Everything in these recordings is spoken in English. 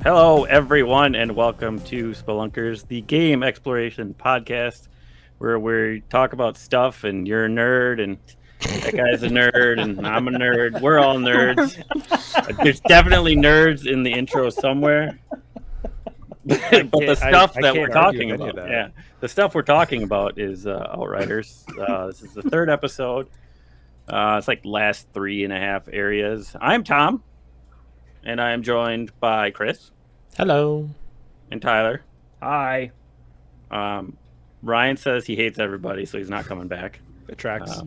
Hello, everyone, and welcome to Spelunkers, the game exploration podcast, where we talk about stuff, and you're a nerd, and that guy's a nerd, and I'm a nerd. We're all nerds. There's definitely nerds in the intro somewhere. But the stuff that we're talking about, the stuff we're talking about is Outriders. This is the third episode. It's like last 3.5 areas. I'm Tom, and I am joined by Chris. Hello. And Tyler. Hi. Ryan says he hates everybody, so he's not coming back. It tracks.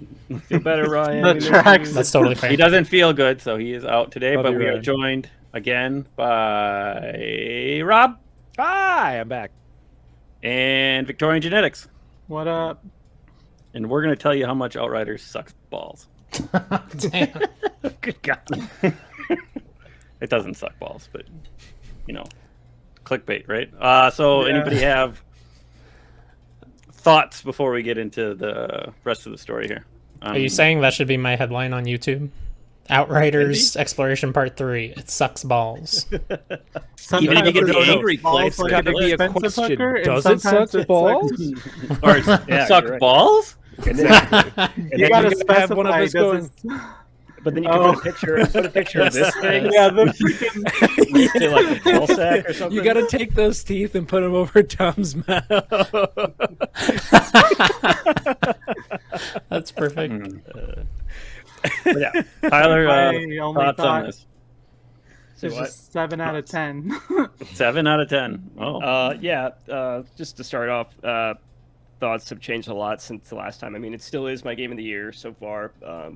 Feel better, Ryan. That tracks. That's totally fair. He doesn't feel good, so he is out today. Love but you, we are Ryan. joined again by Rob. Hi, I'm back. And VictorianGenetix. What up? And we're going to tell you how much Outriders sucks balls. Damn. Good God. It doesn't suck balls, but, you know, clickbait, right? Anybody have thoughts before we get into the rest of the story here? Are you saying that should be my headline on YouTube? Outriders Exploration Part 3. It sucks balls. Even if you get the angry place, It's gotta be a question. Does it sometimes suck balls? or suck you're right. balls? Exactly. You gotta have one of us going. But then you can put a picture of this thing. Yeah, Say like a ball sack or something. you gotta take those teeth and put them over Tom's mouth. That's perfect. But yeah, Tyler, My only thoughts on thought this? is just 7 out of 10. 7 out of 10. Oh, Just to start off, thoughts have changed a lot since the last time. I mean, it still is my game of the year so far,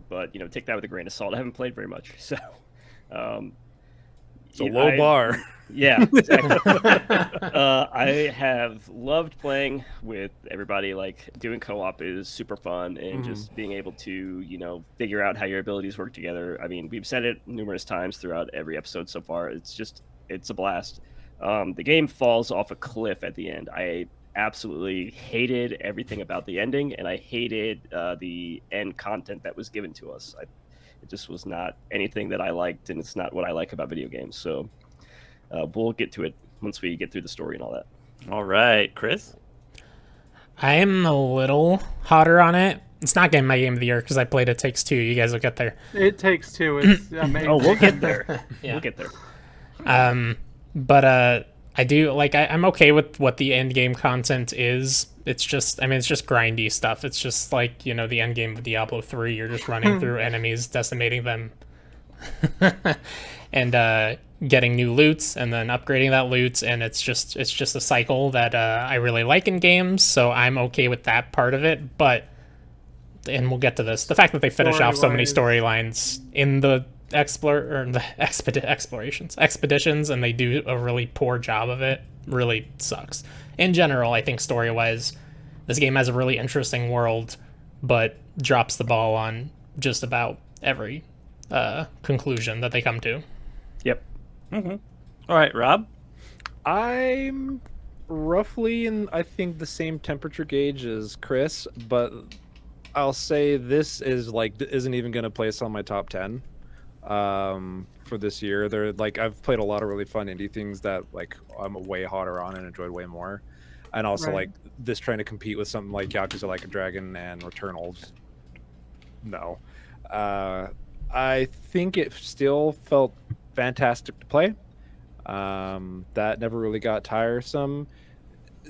but take that with a grain of salt. I haven't played very much, so It's a low bar. Yeah, exactly. I have loved playing with everybody. Like doing co-op is super fun, and just being able to figure out how your abilities work together. I mean, we've said it numerous times throughout every episode so far. It's a blast. The game falls off a cliff at the end. I absolutely hated everything about the ending, and I hated the end content that was given to us. It just was not anything that I liked, and it's not what I like about video games. So we'll get to it once we get through the story and all that. all right, Chris. I'm a little hotter on it. It's not my game of the year because I played It Takes Two. You guys will get there. It Takes Two. It's amazing. Oh, we'll get there. Yeah. We'll get there. But I do like. I'm okay with what the end game content is. It's just grindy stuff. It's just like the end game of Diablo 3. You're just running through enemies, decimating them, and getting new loots, and then upgrading that loot. And it's just a cycle that I really like in games. So I'm okay with that part of it. But we'll get to this. The fact that they finish off so many storylines in the expeditions, and they do a really poor job of it, really sucks. In general, I think story-wise, this game has a really interesting world, but drops the ball on just about every conclusion that they come to. Yep. All right, Rob. I'm roughly in, I think, the same temperature gauge as Chris, but I'll say this isn't even going to place on my top 10 for this year. I've played a lot of really fun indie things that I'm way hotter on and enjoyed way more. And also Right. this trying to compete with something like Yakuza Like a Dragon and Returnal. No. I think it still felt fantastic to play. That never really got tiresome,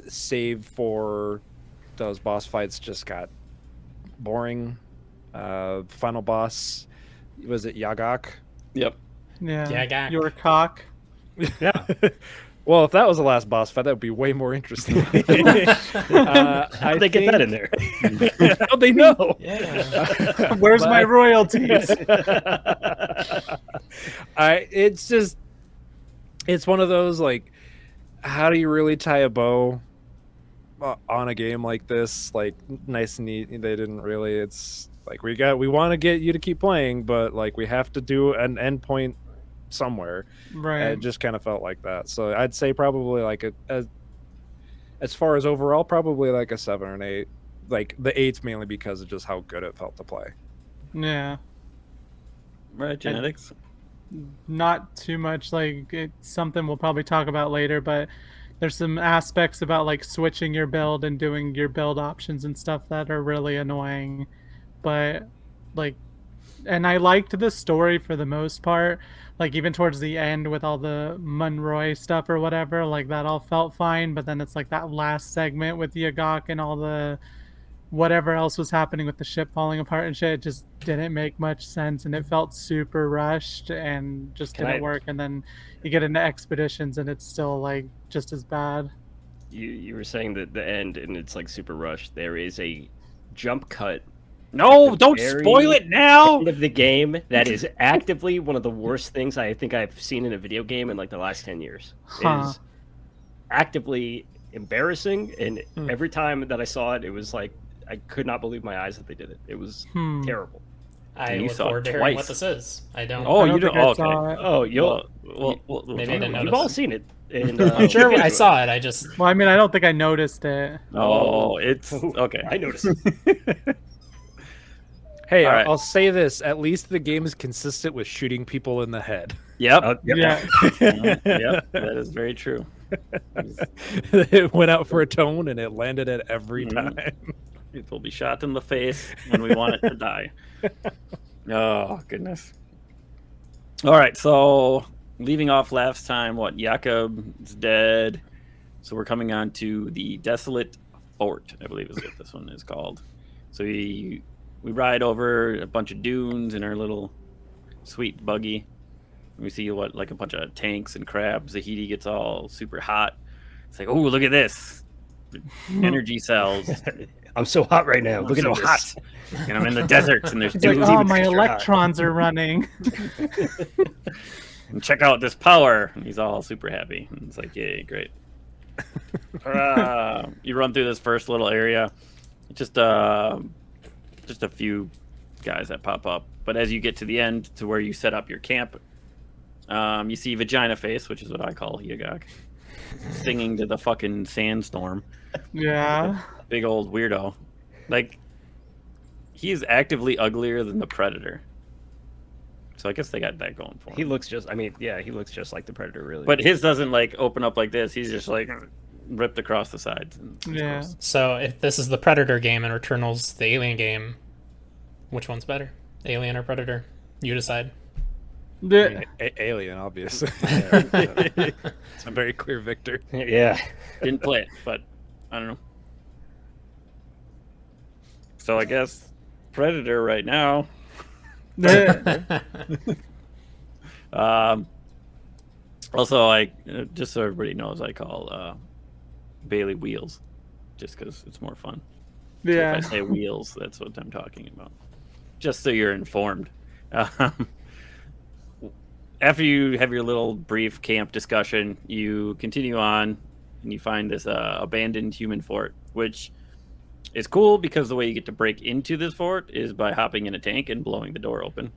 save for those boss fights just got boring. Final boss, was it Yagak? Yep. Yeah. Your cock. Yeah. Well, if that was the last boss fight, that would be way more interesting. How'd they get that in there? How'd they know? Yeah. Where's my royalties? It's one of those how do you really tie a bow on a game like this? Nice and neat. They didn't really. It's we want to get you to keep playing, but we have to do an endpoint somewhere. Right. It just kind of felt like that. So I'd say probably as far as overall, probably a 7 or an 8. The 8's mainly because of just how good it felt to play. Yeah. Right, Genetics. not too much. Like, it's something we'll probably talk about later, but there's some aspects about like switching your build and doing your build options and stuff that are really annoying. But like, and I liked the story for the most part. Like, even towards the end with all the Monroy stuff or whatever, like that all felt fine. But then it's like that last segment with Yagak and all the whatever else was happening with the ship falling apart and shit, it just didn't make much sense, and it felt super rushed and just didn't work. And then you get into expeditions and it's still like just as bad. You were saying that the end and it's like super rushed. There is a jump cut. No, don't spoil it now. End of the game that is actively one of the worst things I think I've seen in a video game in like the last 10 years. It is actively embarrassing, and every time that I saw it, it was like I could not believe my eyes that they did it. It was terrible. I look forward to hearing what this is. I don't. Oh, you don't. Okay. Oh, you'll. Maybe I didn't notice. You've all seen it. And, I'm sure I saw it. I just. Well, I mean, I don't think I noticed it. Oh, it's okay. I noticed it. Hey, All right. I'll say this: at least the game is consistent with shooting people in the head. Yep. Yeah. Yep. That is very true. It went out for a tone, and it landed at every time. It will be shot in the face when we want it to die. Oh, goodness. All right, so leaving off last time, Jakob is dead. So we're coming on to the Desolate Fort, I believe is what this one is called. So we ride over a bunch of dunes in our little sweet buggy. We see like a bunch of tanks and crabs. Zahidi gets all super hot. It's like, oh, look at this. Energy cells. I'm so hot right now. Look at so this. hot. And I'm in the deserts, and there's It's like, dudes. oh, my electrons are running. And check out this power. And he's all super happy. And it's like, yay, great. You run through this first little area. Just a few guys that pop up. But as you get to the end, to where you set up your camp, you see Vagina Face, which is what I call Yagak, singing to the fucking sandstorm. Yeah. Big old weirdo. Like, he is actively uglier than the Predator. So I guess they got that going for him. He looks just, he looks just like the Predator, really. But his doesn't, like, open up like this. He's just, like, ripped across the sides. Yeah. So if this is the Predator game and Returnal's the Alien game, which one's better? Alien or Predator? You decide. Alien, obviously. It's a very clear victor. Yeah. Didn't play it, but I don't know. So I guess Predator right now. Also, just so everybody knows, I call Bailey Wheels, just because it's more fun. Yeah. So if I say Wheels, that's what I'm talking about. Just so you're informed. After you have your little brief camp discussion, you continue on, and you find this abandoned human fort, which is cool because the way you get to break into this fort is by hopping in a tank and blowing the door open.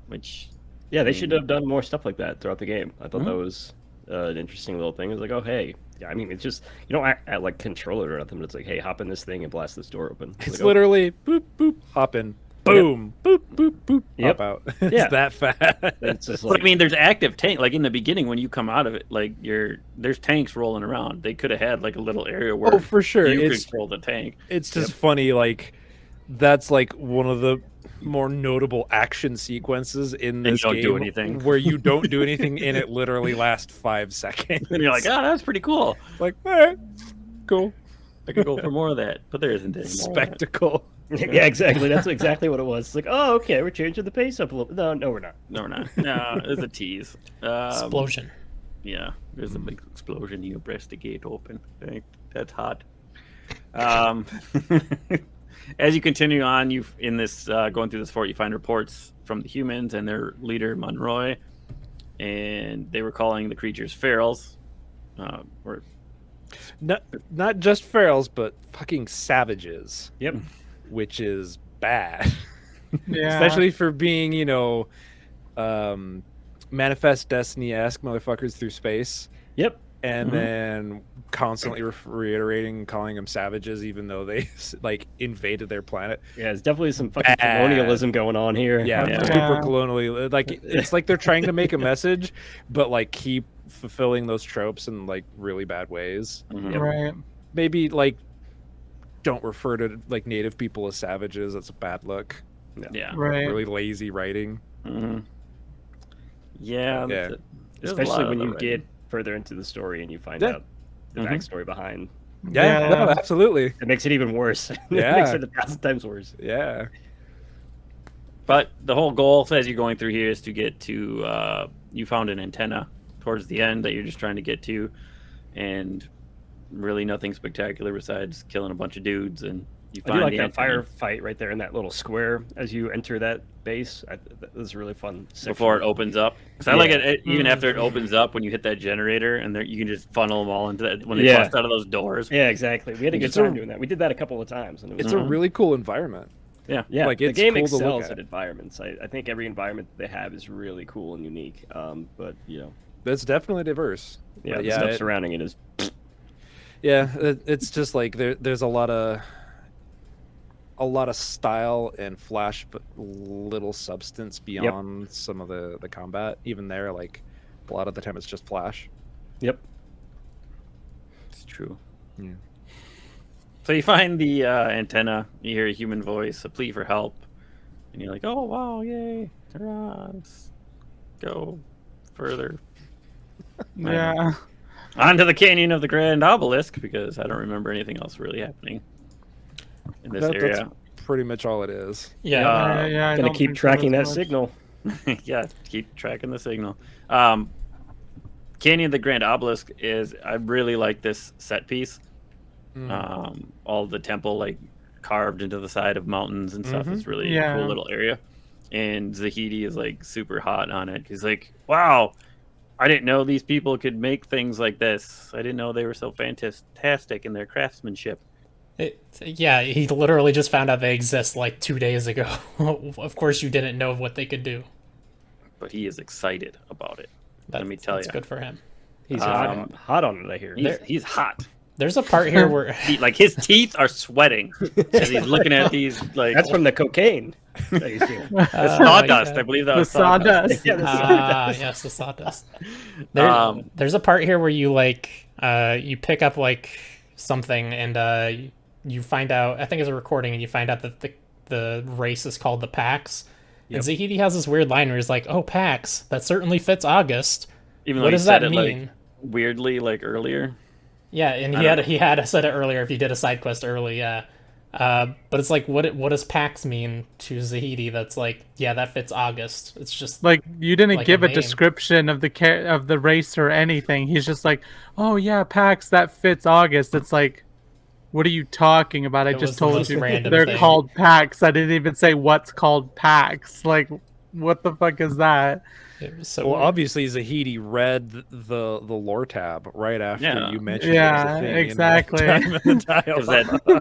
Which, yeah, they should have done more stuff like that throughout the game. I thought that was an interesting little thing. It was like, oh, hey, yeah, I mean, it's just, you don't act like control it or nothing, but it's like, hey, hop in this thing and blast this door open. It's like, literally boop boop, hop in, boom, boop boop boop, Yep. hop out. It's that fast. It's just but like, I mean, there's active tank. Like in the beginning, when you come out of it, like there's tanks rolling around. They could have had like a little area where for sure you it's control the tank. It's just funny, like that's like one of the more notable action sequences in this you don't game do anything. where you don't do anything and it literally lasts 5 seconds. And you're like, oh, that's pretty cool. Like, all right, cool. I could go for more of that, but there isn't any more. Spectacle. yeah, exactly. That's exactly what it was. It's like, oh, okay, we're changing the pace up a little. No, we're not. No, we're not. No, it's a tease. Explosion. Yeah, there's a big explosion. You press the gate open. That's hot. As you continue on, in this going through this fort, you find reports from the humans and their leader Monroy, and they were calling the creatures ferals. Or Not just ferals, but fucking savages. Yep. Which is bad. Yeah. Especially for being, Manifest Destiny-esque motherfuckers through space. Yep. and then constantly reiterating calling them savages, even though they like invaded their planet. Yeah, it's definitely some fucking colonialism going on here. Yeah, super colonially. Like it's like they're trying to make a message, but like keep fulfilling those tropes in like really bad ways. Right. Maybe like don't refer to like native people as savages. That's a bad look. Yeah. Right. Really lazy writing. Yeah. Especially when you get further into the story and you find out the backstory behind. Yeah, no, absolutely. It makes it even worse. Yeah. It makes it 1,000 times worse. Yeah. But the whole goal as you're going through here is to get to you found an antenna towards the end that you're just trying to get to, and really nothing spectacular besides killing a bunch of dudes. And you I find do like the that antenna firefight right there in that little square as you enter that base. That was a really fun section. before it opens up. Because I like it even after it opens up, when you hit that generator and you can just funnel them all into that when they bust out of those doors. Yeah, exactly. We had a good time doing that. We did that a couple of times. And It's a really cool environment. Yeah, like, the it's game cool to look excels at. at environments. I think every environment that they have is really cool and unique. But It's definitely diverse. yeah, But the stuff surrounding it is. Yeah, it's just like there's a lot of style and flash, but little substance beyond some of the combat. Even there, like a lot of the time, it's just flash. Yep, It's true. Yeah. So you find the antenna, you hear a human voice, a plea for help, and you're like, oh, wow, yay, hurrah, let's go further. Yeah. Onto the Canyon of the Grand Obelisk, because I don't remember anything else really happening in this area. That's pretty much all it is. Yeah. I gonna don't keep think so tracking that much. signal. Yeah, keep tracking the signal. Canyon of the Grand Obelisk I really like this set piece. All the temple like carved into the side of mountains and stuff. It's really a cool little area. And Zahidi is like super hot on it. He's like, wow, I didn't know these people could make things like this. I didn't know they were so fantastic in their craftsmanship. Yeah, he literally just found out they exist like 2 days ago. Of course you didn't know what they could do. But he is excited about it. Let me tell you. That's good for him. He's hot on it, I hear. He's hot. There's a part here where Like his teeth are sweating as he's looking at these. Like That's from the cocaine that he's doing. the sawdust. I believe that The was sawdust. sawdust. yes, the sawdust. There's a part here where you you pick up like something and you find out, I think it's a recording, and you find out that the race is called the Pax. And Zahidi has this weird line where he's like, "Oh, Pax, that certainly fits August." Even though What he does said that it mean? like weirdly, like earlier. Yeah, and he had said it earlier if you did a side quest early, yeah. But it's like, what does Pax mean to Zahidi? That's like, yeah, that fits August. It's just Like you didn't like give a a name. description of the race or anything. He's just like, "Oh yeah, Pax, that fits August." It's like, what are you talking about? I It was just the told most you random they're thing. called Pax. I didn't even say what's called Pax. Like, what the fuck is that? it was so Well, weird. obviously Zahidi read the lore tab right after you mentioned Yeah, it was a thing exactly. in the Because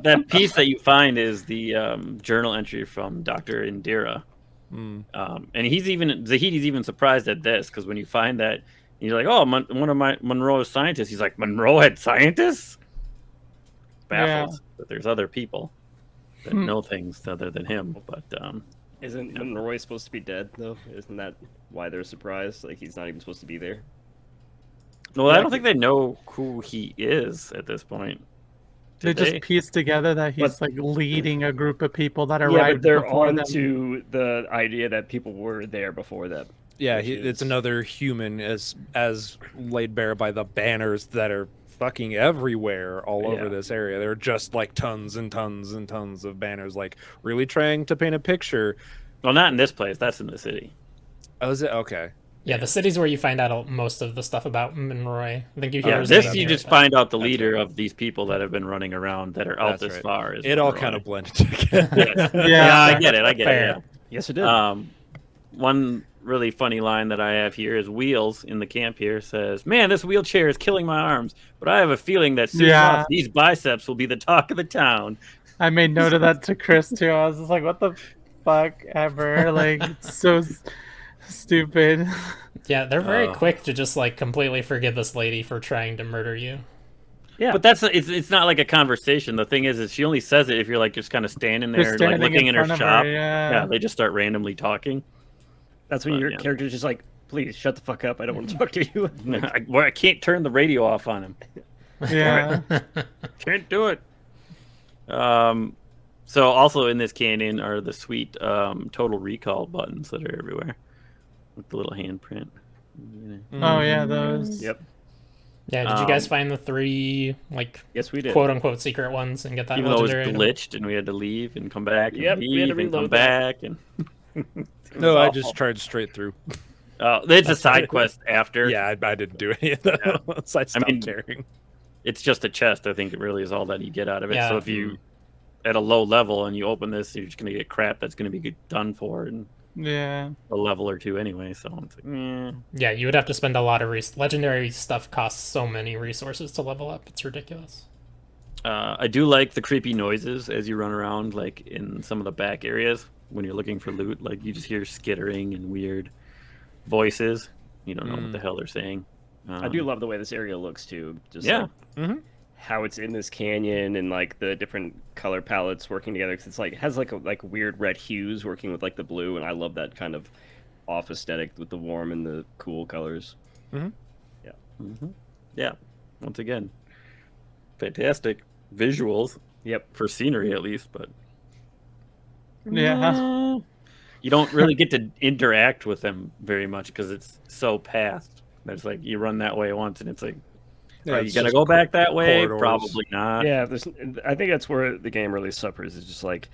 that piece that you find is the journal entry from Dr. Indira. And Zahidi's even surprised at this, because when you find that, you're like, oh, one of my Monroe's scientists. He's like, Monroe had scientists? Baffled that there's other people that know things other than him. But Isn't Monroy supposed to be dead, though? Isn't that why they're surprised? Like, he's not even supposed to be there? no, I don't think they know who he is at this point. They Did just piece together that he's like leading a group of people that are Yeah, right but they're before on them. to the idea that people were there before them. Yeah, which it's is- another human as laid bare by the banners that are fucking everywhere all over this area. There are just like tons and tons and tons of banners, like really trying to paint a picture. Well, not in this place. That's in the city. Oh, is it? Okay. Yeah, the city's where you find out most of the stuff about Monroe. I think you hear Yeah, his this name you here, just but- find out the leader of these people that have been running around that are out That's this right. far. Is It all Monroe. kind of blended together. Yeah, I get it. Fair. Yeah. Yes, it did. One really funny line that I have here is Wheels in the camp here says, "Man, this wheelchair is killing my arms, but I have a feeling that soon enough, these biceps will be the talk of the town." I made note of that to Chris too. I was just like, "What the fuck ever?" Like, it's so stupid. Yeah, they're very quick to just like completely forgive this lady for trying to murder you. Yeah, But it's not like a conversation. The thing is she only says it if you're like just kind of standing there, Just standing like looking in her front of shop. yeah. They just start randomly talking. that's when your character's just like, please shut the fuck up. I don't want to talk to you. I can't turn the radio off on him. Yeah. Can't do it. So also in this canyon are the sweet Total Recall buttons that are everywhere with the little handprint. Oh yeah, those. Yep. Yeah, did you guys find the 3 like Yes, we did. quote unquote secret ones and get that Even though it was legendary item? glitched and we had to leave and come back and Yep, we had to leave and come reload that. back and No, I just charged straight through. it's a side quest after. Yeah, I didn't do any of those. I stopped caring. It's just a chest. I think it really is all that you get out of it. Yeah. So if you at a low level and you open this, you're just gonna get crap that's gonna be done for in Yeah. a level or two anyway. So it's like, Yeah, you would have to spend a lot of legendary stuff costs so many resources to level up. It's ridiculous. I do like the creepy noises as you run around, like in some of the back areas when you're looking for loot. Like you just hear skittering and weird voices. You don't know what the hell they're saying. I do love the way this area looks too. Just Yeah. like, how it's in this canyon and like the different color palettes working together. Cause it's like it has like weird red hues working with like the blue, and I love that kind of off aesthetic with the warm and the cool colors. Yeah. Once again, fantastic visuals. Yep. For scenery at least, but Yeah. you don't really get to interact with them very much because it's so past. It's like you run that way once and it's like, are you gonna go back that way? corridors. Probably not. Yeah, I think that's where the game really suffers. It's just like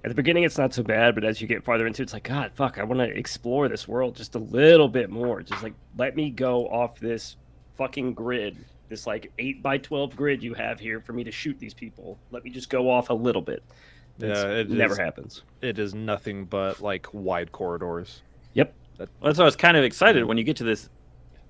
at the beginning it's not so bad, but as you get farther into it, it's like, God, fuck, I want to explore this world just a little bit more. Just like let me go off this fucking grid, this like 8x12 grid you have here for me to shoot these people. Let me just go off a little bit. It never happens. It is nothing but like wide corridors. Yep. That's why I was kind of excited when you get to this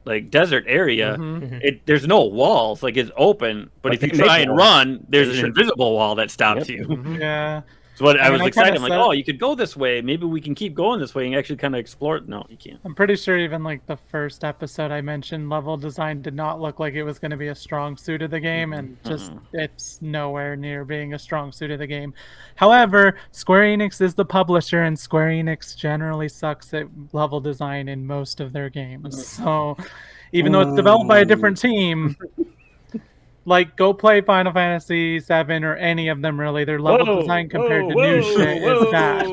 like desert area. Mm-hmm. There's no walls, like it's open. But if you try and run, there's an invisible wall that stops you. Yeah. So what I mean, was I excited. kinda I'm like, said- oh, you could go this way. Maybe we can keep going this way and actually kind of explore it. No, you can't. I'm pretty sure even like the first episode I mentioned, level design did not look like it was going to be a strong suit of the game, and just it's nowhere near being a strong suit of the game. However, Square Enix is the publisher, and Square Enix generally sucks at level design in most of their games. So even though it's developed by a different team, like go play Final Fantasy VII or any of them really, their level design compared to new shit is bad.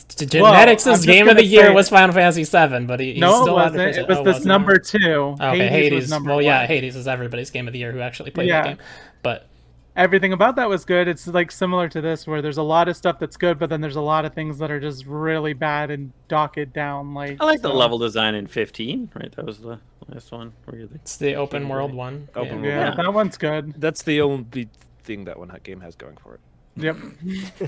Genetix's game of the year was Final Fantasy VII, but he's No, it still wasn't. under- It was oh, this wasn't it? number 2. Okay, Hades. Was number Well, yeah, 1. Hades is everybody's game of the year who actually played that game. But Everything about that was good. It's like similar to this, where there's a lot of stuff that's good, but then there's a lot of things that are just really bad and dock it down. Like I like the level design in 15. Right, that was the last one. Where you it's the open world one. Open Yeah. world. Yeah, that one's good. That's the only thing that one game has going for it. Yep.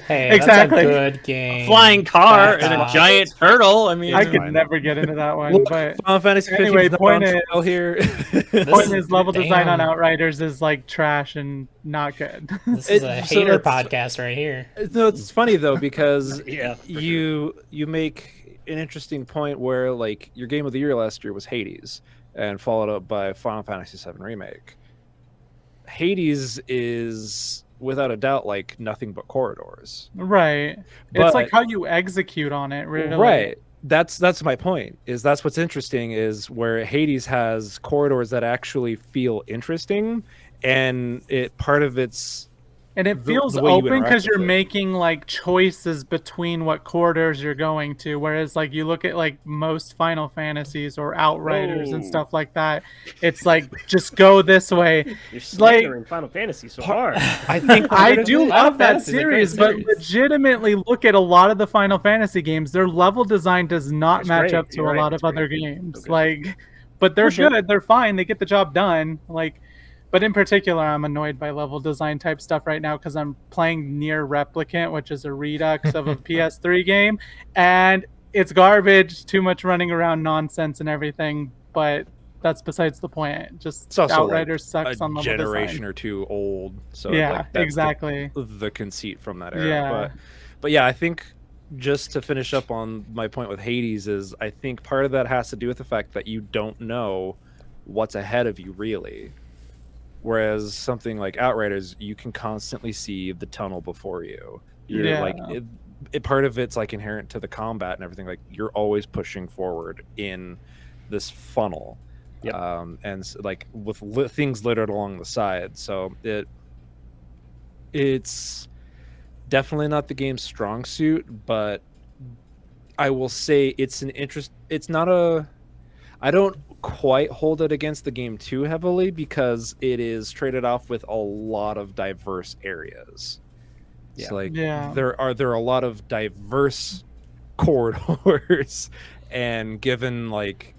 Hey, Exactly. that's a good game. flying car That's and a awesome. giant turtle. I mean, I it's could fine. never get into that one, but Final Fantasy 15 anyway, is not point on is- sale here. point is level design on Damn. Outriders is like trash and not good. This is a So hater it's- podcast right here. No, it's funny though because Yeah, for you make an interesting point where like your game of the year last year was Hades and followed up by Final Fantasy VII Remake. Hades is without a doubt like nothing but corridors. Right. But- It's like how you execute on it, really. Right. That's my point. Is that's what's interesting is where Hades has corridors that actually feel interesting, and it part of its And it feels the way you open interact because you're with it. making like choices between what corridors you're going to. Whereas like you look at like most Final Fantasies or Outriders and Whoa. stuff like that, it's like just go this way. You're slandering Final Fantasy so hard. I think I do Final love that Fantasy's a great series, but series. legitimately look at a lot of the Final Fantasy games. Their level design does not It's match great. up to You're a right. lot It's of other great. games. Okay. Like, but they're For sure. good. They're fine. They get the job done. Like, but in particular, I'm annoyed by level design type stuff right now because I'm playing Near Replicant, which is a redux of a PS3 game, and it's garbage. Too much running around nonsense and everything. But that's besides the point. Just It's also Outriders sucks a on level generation design. or two old. So Yeah, like, that's exactly. the conceit from that era. Yeah. But yeah, I think just to finish up on my point with Hades is I think part of that has to do with the fact that you don't know what's ahead of you really. Whereas something like Outriders, you can constantly see the tunnel before you. You're like part of it's like inherent to the combat and everything. Like you're always pushing forward in this funnel, and like with things littered along the side. So it's definitely not the game's strong suit, but I will say it's an interest. It's not a. I don't quite hold it against the game too heavily because it is traded off with a lot of diverse areas. So like there are a lot of diverse corridors, and given like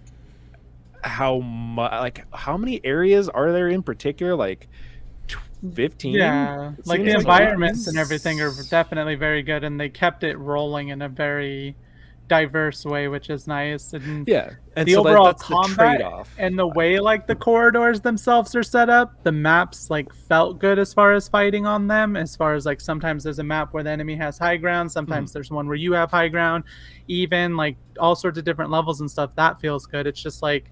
how many areas are there in particular? Like 15. Yeah, like the environments and everything are definitely very good, and they kept it rolling in a very diverse way, which is nice. And and the so overall that's the combat trade-off. and the way like the corridors themselves are set up, the maps like felt good as far as fighting on them. As far as like sometimes there's a map where the enemy has high ground, sometimes there's one where you have high ground, even like all sorts of different levels and stuff. That feels good. It's just like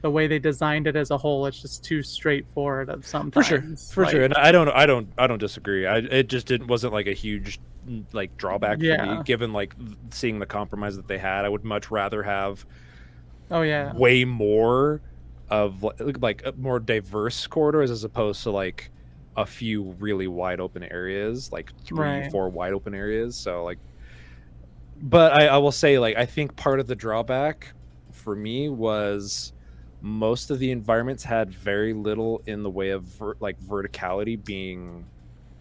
the way they designed it as a whole, it's just too straightforward of sometimes. For sure, and I don't disagree. It just wasn't like a huge like drawback for me, given like seeing the compromise that they had. I would much rather have way more of like more diverse corridors as opposed to like a few really wide open areas, like 3-4 wide open areas. So like, but I will say like I think part of the drawback for me was most of the environments had very little in the way of verticality being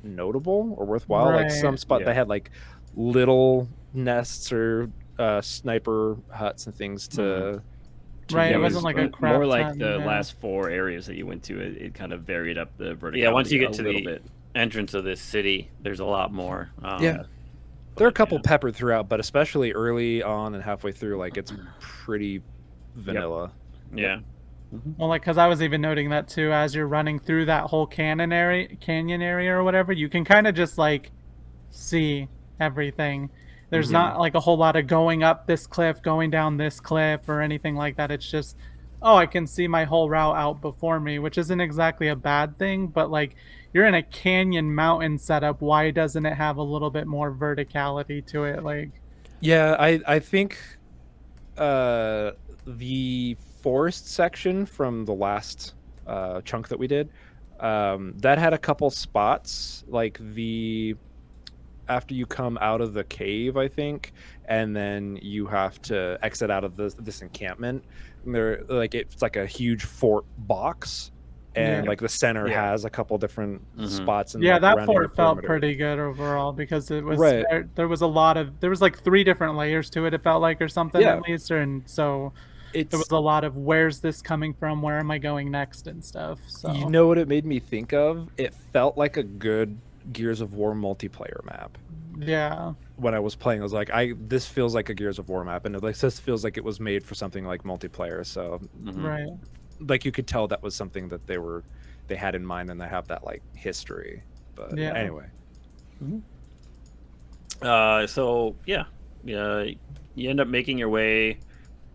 notable or worthwhile. Like some spot they had like little nests or sniper huts and things to it wasn't like a crap more like the last 4 areas that you went to. It kind of varied up the verticality. Once you get to the bit. entrance of this city, there's a lot more. There are a couple peppered throughout, but especially early on and halfway through, like it's pretty vanilla. Well, like, because I was even noting that too, as you're running through that whole canyon area or whatever, you can kind of just like see everything. There's not like a whole lot of going up this cliff, going down this cliff, or anything like that. It's just, oh, I can see my whole route out before me, which isn't exactly a bad thing, but like you're in a canyon mountain setup. Why doesn't it have a little bit more verticality to it? Like, I think the forest section from the last chunk that we did, that had a couple spots like after you come out of the cave, I think, and then you have to exit out of this encampment. There, like it's like a huge fort box, and like the center has a couple different spots. And that fort felt pretty good overall because it was there was like 3 different layers to it. It felt like, or something at least, and so. There was a lot of where's this coming from, where am I going next, and stuff. So you know what it made me think of? It felt like a good Gears of War multiplayer map. Yeah. When I was playing, I was like, this feels like a Gears of War map, and this feels like it was made for something like multiplayer. So like you could tell that was something that they had in mind, and they have that like history. But anyway. You end up making your way.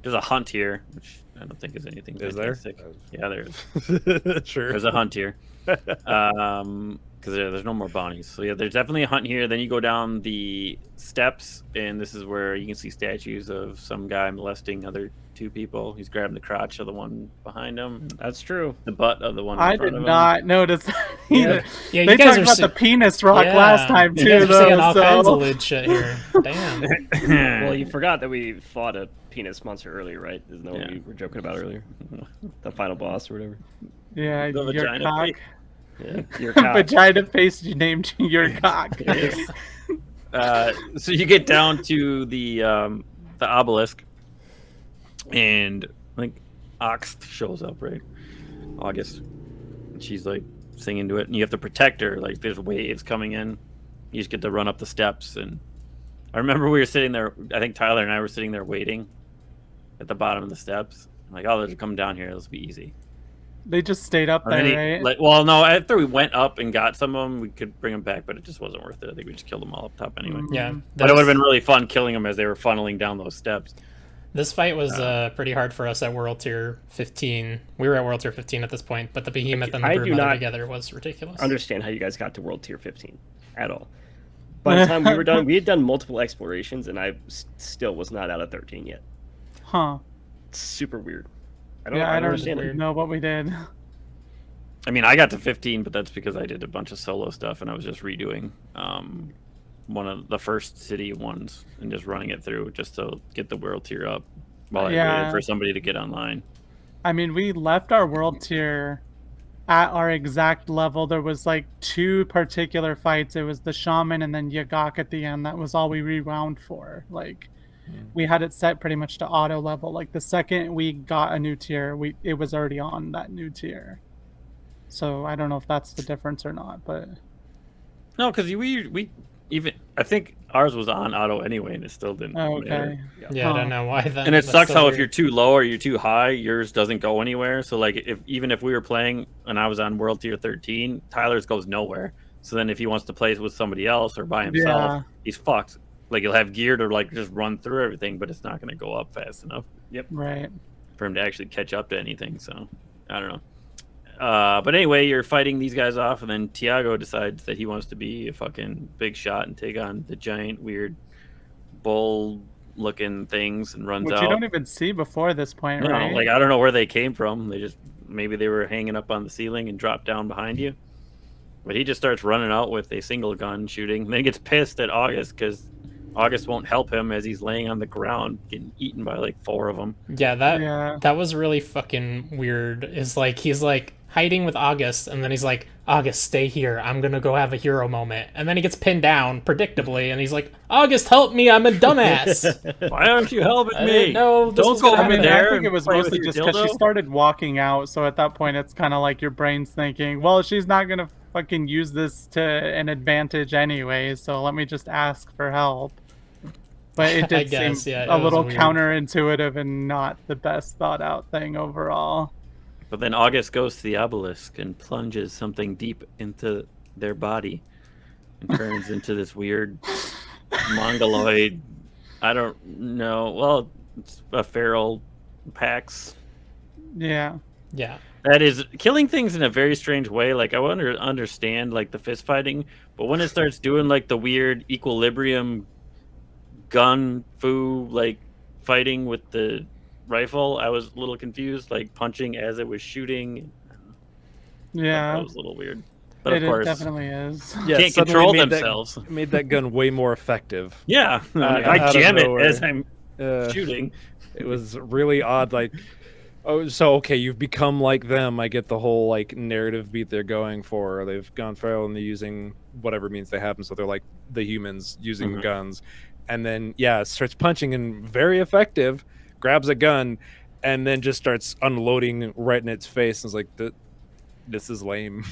There's a hunt here, which I don't think is anything. Is there? Yeah, there is. Sure. There's a hunt here. Because there's no more bounties. So yeah, there's definitely a hunt here. Then you go down the steps, and this is where you can see statues of some guy molesting other 2 people. He's grabbing the crotch of the one behind him. That's true. The butt of the one. I did not notice that either. Yeah, they talked about the penis rock last time too. You guys are seeing all kinds of lewd shit here. Damn. Well, you forgot that we fought a penis monster earlier, right? Isn't that what we were joking about earlier? The final boss or whatever. Yeah, your cock. Yeah, your cock. Vagina face named your cock. So you get down to the obelisk, and like Ox shows up, right? August. And she's like singing to it, and you have to protect her. Like there's waves coming in. You just get to run up the steps. And I remember we were sitting there. I think Tyler and I were sitting there waiting at the bottom of the steps. I'm like, oh, they're coming down here. This will be easy. They just stayed up And then there, he, right? well, no, after we went up and got some of them, we could bring them back, but it just wasn't worth it. I think we just killed them all up top anyway. Yeah, But it would have been really fun killing them as they were funneling down those steps. This fight was pretty hard for us at World Tier 15. We were at World Tier 15 at this point, but the Behemoth and the I do Broodmother not together was ridiculous. Understand how you guys got to World Tier 15 at all. By the time we were done, we had done multiple explorations, and I still was not out of 13 yet. Huh. It's super weird. I I don't don't understand know what we did. I mean, I got to 15, but that's because I did a bunch of solo stuff, and I was just redoing one of the first city ones and just running it through just to get the world tier up while I waited for somebody to get online. I mean, we left our world tier at our exact level. There was like 2 particular fights. It was the shaman and then Yagak at the end. That was all we rewound for. Like, we had it set pretty much to auto level. Like the second we got a new tier, it was already on that new tier. So I don't know if that's the difference or not, but No, because we even I think ours was on auto anyway, and it still didn't matter. Yeah, I don't know why then. And it That's sucks so how weird. if you're too low or you're too high, yours doesn't go anywhere. So like even if we were playing and I was on World Tier 13, Tyler's goes nowhere. So then if he wants to play with somebody else or by himself, he's fucked. Like he'll have gear to like just run through everything, but it's not going to go up fast enough. Yep. Right. For him to actually catch up to anything. So I don't know. But anyway, you're fighting these guys off, and then Tiago decides that he wants to be a fucking big shot and take on the giant, weird, bull-looking things and runs Which out. you don't even see before this point, No, right? like I don't know where they came from. Maybe they were hanging up on the ceiling and dropped down behind you. But he just starts running out with a single gun shooting. And then he gets pissed at August because August won't help him as he's laying on the ground getting eaten by like 4 of them. Yeah, that was really fucking weird. Is like he's like hiding with August, and then he's like, August, stay here. I'm gonna go have a hero moment. And then he gets pinned down, predictably, and he's like, August, help me, I'm a dumbass. Why aren't you helping I me? didn't know this was Don't go gonna over happen. there. I think it was and play with mostly your just because she dildo. started walking out. So at that point, it's kind of like your brain's thinking, well, she's not going to fucking use this to an advantage anyway. So let me just ask for help. But it I did guess, seem yeah, it a was little weird. counterintuitive and not the best thought out thing overall. But then August goes to the obelisk and plunges something deep into their body and turns into this weird mongoloid. I don't know. Well, it's a feral Pax. Yeah. Yeah. That is killing things in a very strange way. Like I understand like the fist fighting, but when it starts doing like the weird equilibrium gun fu like fighting with the rifle, I was a little confused, like punching as it was shooting. Yeah. That was a little weird. But of It course, definitely is. Yeah, can't suddenly control made themselves. Made that gun way more effective. Yeah, if out I of jam it nowhere. as I'm Uh, shooting. It was really odd. Like, oh, so okay, you've become like them. I get the whole like narrative beat they're going for. They've gone feral and they're using whatever means they have them, so they're like the humans using Mhm. guns. And then starts punching and very effective. Grabs a gun, and then just starts unloading right in its face. And it's like, this is lame.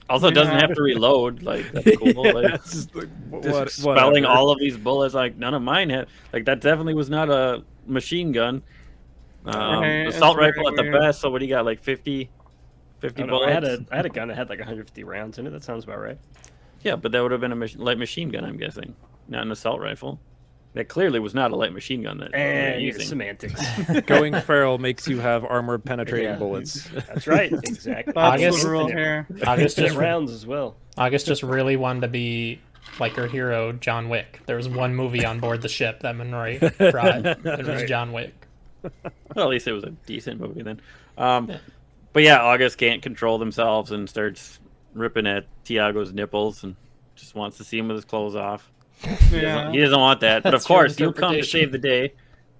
Also, it doesn't Yeah. have to reload. Like that's cool. Yeah, Like, it's just like, just whatever. spelling all of these bullets. Like none of mine had. Like that definitely was not a machine gun. Right, it's Assault very rifle at the weird. best. So what do you got? Like 50 I don't know, bullets. I had a gun that had like 150 rounds in it. That sounds about right. Yeah, but that would have been a light machine gun. I'm guessing, not an assault rifle. That clearly was not a light machine gun that they were And using. semantics. Going feral makes you have armor penetrating Yeah. bullets. That's right. Exactly. That's August- the rule here. August Infinite just rounds as well. August just really wanted to be like her hero, John Wick. There was one movie on board the ship that Monroy brought. It was Right. John Wick. Well, at least it was a decent movie then. But yeah, August can't control themselves and starts ripping at Tiago's nipples and just wants to see him with his clothes off. Yeah. He doesn't want that. But of That's your course, you come to interpretation. save the day,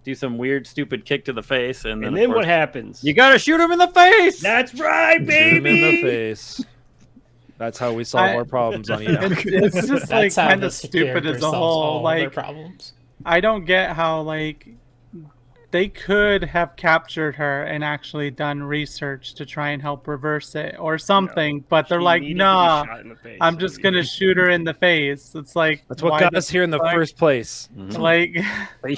do some weird, stupid kick to the face, and then, And of then course, what happens? you gotta shoot him in the face! That's right, Shoot 'em in the baby. face. That's how we solve our problems on Enoch. It's just like That's how kind of this stupid character as a solves whole. all their Like problems. I don't get how like they could have captured her and actually done research to try and help reverse it or something, but they're She like, needed to be nah, shot in the face. I'm just gonna shoot her in the face. It's like, That's what why got the us here in the fuck? first place. Like,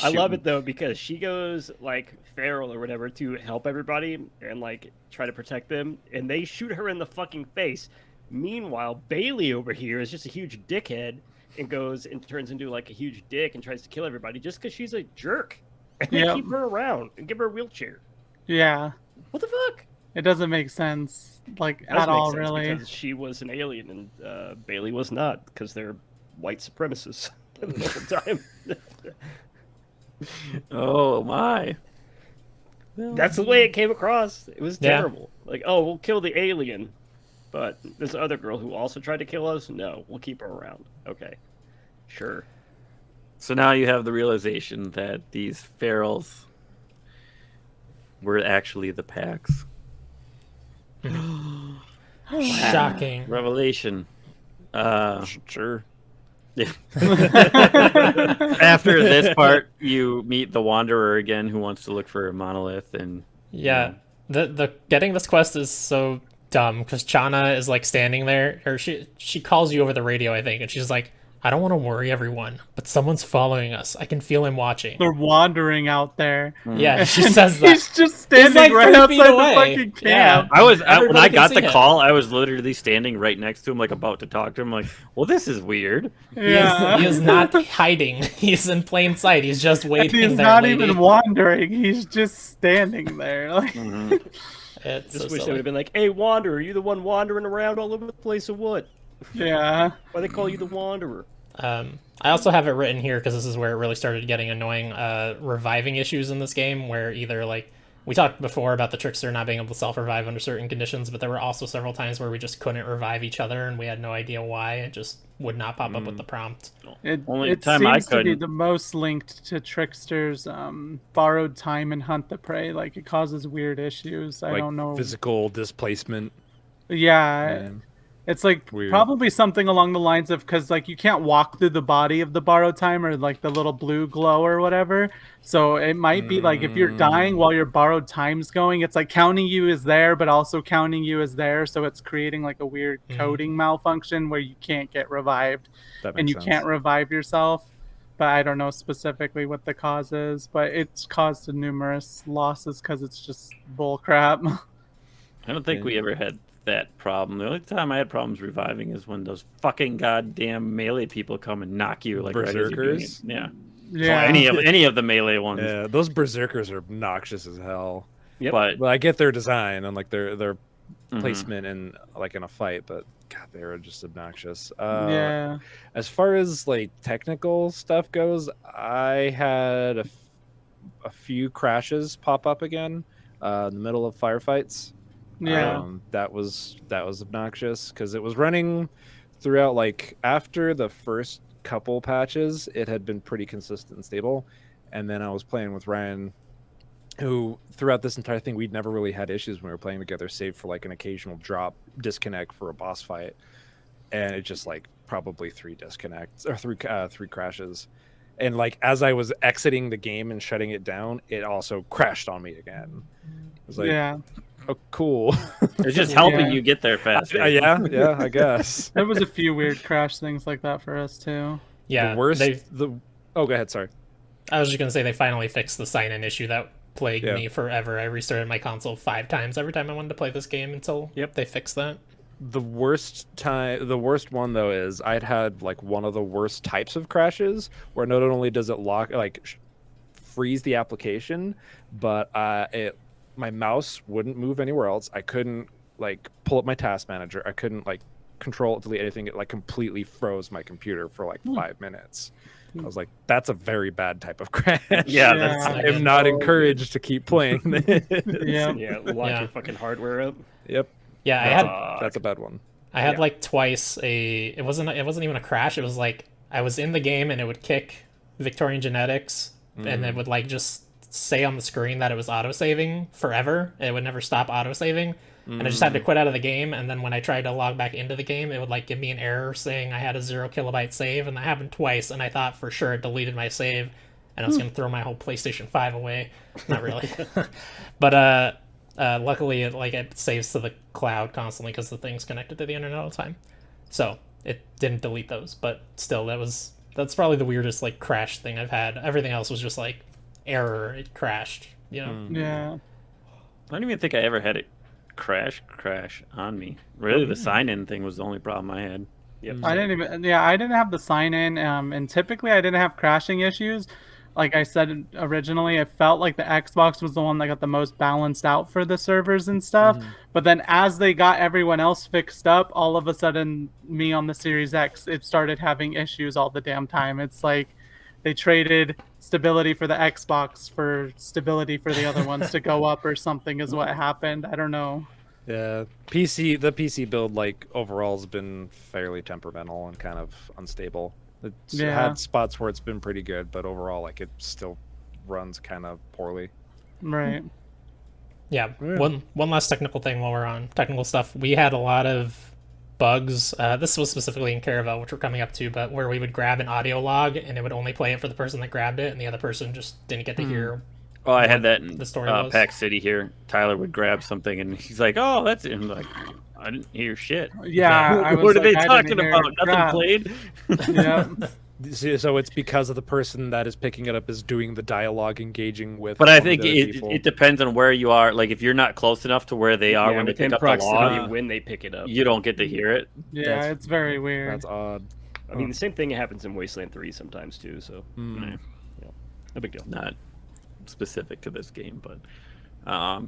I love it though because she goes like feral or whatever to help everybody and like try to protect them, and they shoot her in the fucking face. Meanwhile, Bailey over here is just a huge dickhead and goes and turns into like a huge dick and tries to kill everybody just because she's a jerk. And they Yep. keep her around and give her a wheelchair. yeah, What the fuck? it doesn't make sense, like, It does at make all, sense really. because she was an alien and Bailey was not because they're white supremacists at the time. Oh my. That's the way it came across. It was Yeah. terrible. Like, oh, we'll kill the alien, but this other girl who also tried to kill us, no, we'll keep her around. Okay, sure. So now you have the realization that these ferals were actually the packs. Shocking. Revelation. Sure. Yeah. After this part, you meet the Wanderer again, who wants to look for a monolith, and Yeah, the getting this quest is so dumb because Chana is like standing there, or she calls you over the radio, I think, and she's like, "I don't want to worry everyone, but someone's following us. I can feel him watching." They're wandering out there. Yeah, she says that. He's just standing like right 3 feet outside the away. fucking camp. I was when Everybody I can got see the him. call, I was literally standing right next to him, like about to talk to him. Like, well, this is weird. Yeah. He is not hiding. He's in plain sight. He's just waiting He's there, not lady. even wandering. He's just standing there. Like, It's Just so wish they silly. would have been like, "Hey, Wanderer, are you the one wandering around all over the place, or what? yeah. Why they call you the Wanderer?" I also have it written here because this is where it really started getting annoying. Reviving issues in this game, where either like we talked before about the trickster not being able to self-revive under certain conditions, but there were also several times where we just couldn't revive each other, and we had no idea why. It just would not pop up with the prompt. Only It time I seems to be couldn't. the most linked to Trickster's borrowed time and Hunt the Prey. Like, it causes weird issues. I Like don't know. physical displacement. Yeah. and- It's like Weird. probably something along the lines of, because like you can't walk through the body of the borrowed time or like the little blue glow or whatever. So it might be like if you're dying while your borrowed time's going, it's like counting you as there, but also counting you as there. So it's creating like a weird coding malfunction where you can't get revived That and makes you sense. can't revive yourself. But I don't know specifically what the cause is, but it's caused numerous losses because it's just bull crap. I don't think we ever had that problem. The only time I had problems reviving is when those fucking goddamn melee people come and knock you like right as you're doing it. Berserkers? Yeah. Yeah. Any of the melee ones. Yeah, those berserkers are obnoxious as hell. But Well, I get their design and like their Mhm. placement in like in a fight, but God, they were just obnoxious. Yeah. As far as like technical stuff goes, I had a few crashes pop up again in the middle of firefights. Yeah. That was obnoxious because it was running throughout. Like after the first couple patches, it had been pretty consistent and stable, and then I was playing with Ryan, who throughout this entire thing we'd never really had issues when we were playing together, save for like an occasional drop disconnect for a boss fight, and it just like probably 3 disconnects or 3 crashes. And like as I was exiting the game and shutting it down, it also crashed on me again. It was like, Yeah. oh, cool. it's just helping Yeah. you get there faster. yeah, I guess. There was a few weird crash things like that for us too. Yeah, The worst. they've- Oh, go ahead. Sorry. I was just gonna say they finally fixed the sign-in issue that plagued Yeah. me forever. I restarted my console 5 times every time I wanted to play this game until they fixed that. The worst one though is I'd had like one of the worst types of crashes where not only does it freeze the application, but my mouse wouldn't move anywhere else. I couldn't like pull up my task manager. I couldn't like control delete anything. It like completely froze my computer for like 5 minutes. I was like, that's a very bad type of crash. Yeah, that's I am not encouraged to keep playing this. Yeah. Yeah, lock Yeah. your fucking hardware up. Yep. Yeah, I That's, had that's a bad one. I had Yeah. like twice it wasn't even a crash. It was like I was in the game and it would kick VictorianGenetix and it would like just say on the screen that it was autosaving forever. It would never stop autosaving. And I just had to quit out of the game, and then when I tried to log back into the game, it would like give me an error saying I had a 0 kilobyte save, and that happened twice, and I thought for sure it deleted my save. and I was going to throw my whole PlayStation 5 away. Not really. But luckily, it saves to the cloud constantly because the thing's connected to the internet all the time. So it didn't delete those, but still, that's probably the weirdest crash thing I've had. Everything else was just error. It crashed. Yeah. I don't even think I ever had it crash on me. Really, the sign-in thing was the only problem I had. Yep. I didn't have the sign in, and typically I didn't have crashing issues. Like I said originally, it felt like the Xbox was the one that got the most balanced out for the servers and stuff. But then as they got everyone else fixed up, all of a sudden, me on the Series X, it started having issues all the damn time. It's like they traded stability for the Xbox for stability for the other ones to go up or something is what happened. I don't know. Yeah, the PC build overall has been fairly temperamental and kind of unstable. It's had spots where it's been pretty good, but overall it still runs kind of poorly. Right. Yeah. One last technical thing while we're on technical stuff. We had a lot of bugs. This was specifically in Caravel, which we're coming up to, but where we would grab an audio log and it would only play it for the person that grabbed it, and the other person just didn't get to hear. Oh, I had that in the story was. Pack City here. Tyler would grab something and he's like, "Oh, that's it." I'm like, I didn't hear shit. Yeah. What are they talking about? Nothing played. Yeah. So it's because of the person that is picking it up is doing the dialogue, engaging with. But I think it depends on where you are. Like if you're not close enough to where they are when they pick up the log, when they pick it up, you don't get to hear it. Yeah, it's very weird. That's odd. I mean, the same thing happens in Wasteland 3 sometimes too. So, No big deal. Not specific to this game, but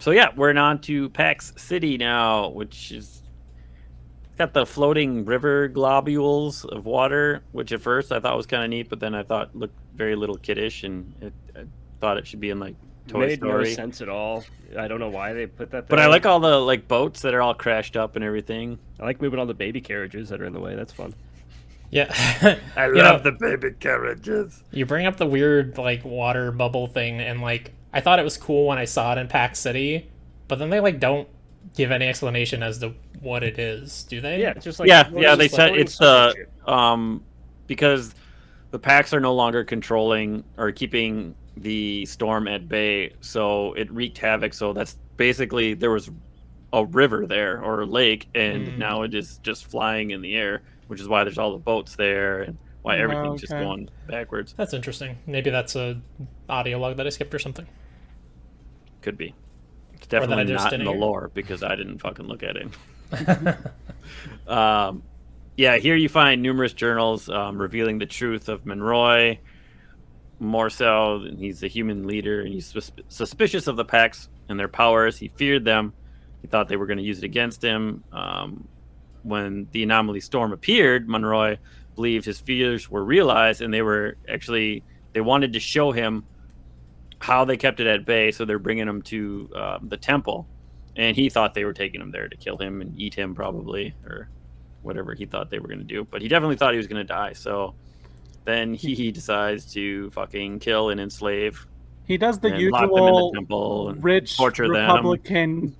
so yeah, we're on to PAX City now, which is got the floating river globules of water, which at first I thought was kind of neat, but then I thought looked very little kiddish, and I thought it should be in Toy Story. Made no sense at all. I don't know why they put that there. But I like all the boats that are all crashed up and everything. I like moving all the baby carriages that are in the way. That's fun. Yeah. I love the baby carriages. You bring up the weird water bubble thing, and I thought it was cool when I saw it in PAX City, but then they don't give any explanation as to what it is, do they? Yeah, it's just they said it's because the packs are no longer controlling or keeping the storm at bay, so it wreaked havoc. So that's basically there was a river there or a lake, and now it is just flying in the air, which is why there's all the boats there and why everything's just going backwards. That's interesting. Maybe that's a audio log that I skipped or something. Could be. It's definitely not in the lore because I didn't fucking look at it. Yeah, here you find numerous journals revealing the truth of Monroy. More so, he's a human leader, and he's suspicious of the packs and their powers. He feared them. He thought they were going to use it against him. When the anomaly storm appeared, Monroy believed his fears were realized, and they wanted to show him how they kept it at bay, so they're bringing him to the temple, and he thought they were taking him there to kill him and eat him probably, or whatever he thought they were going to do, but he definitely thought he was going to die. So then he decides to fucking kill and enslave. He does the usual rich Republican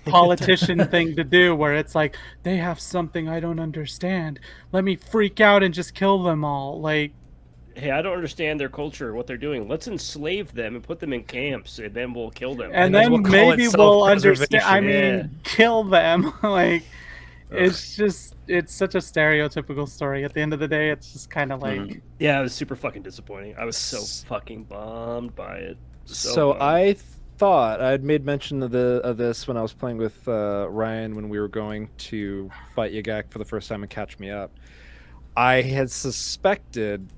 politician thing to do, where it's like, they have something I don't understand, let me freak out and just kill them all. Hey, I don't understand their culture, what they're doing. Let's enslave them and put them in camps, and then we'll kill them. And then maybe we'll understand. I mean, kill them. It's such a stereotypical story. At the end of the day, it's just kind of Yeah, it was super fucking disappointing. I was so fucking bummed by it. So I thought I had made mention of this when I was playing with Ryan when we were going to fight Yagak for the first time and catch me up. I had suspected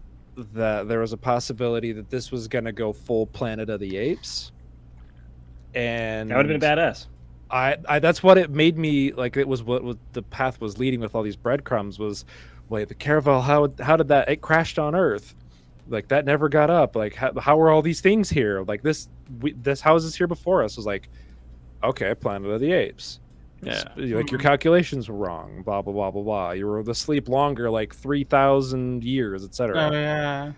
that there was a possibility that this was going to go full Planet of the Apes, and that would have been badass. I that's what it made me like. It was what the path was leading with all these breadcrumbs was, wait, the Caravel, how did that, it crashed on Earth, that never got up, how are all these things here, this how is this here before us? Was okay, Planet of the Apes. Yeah, your calculations were wrong, blah blah blah blah blah. You were asleep longer, 3,000 years, etc. Oh yeah.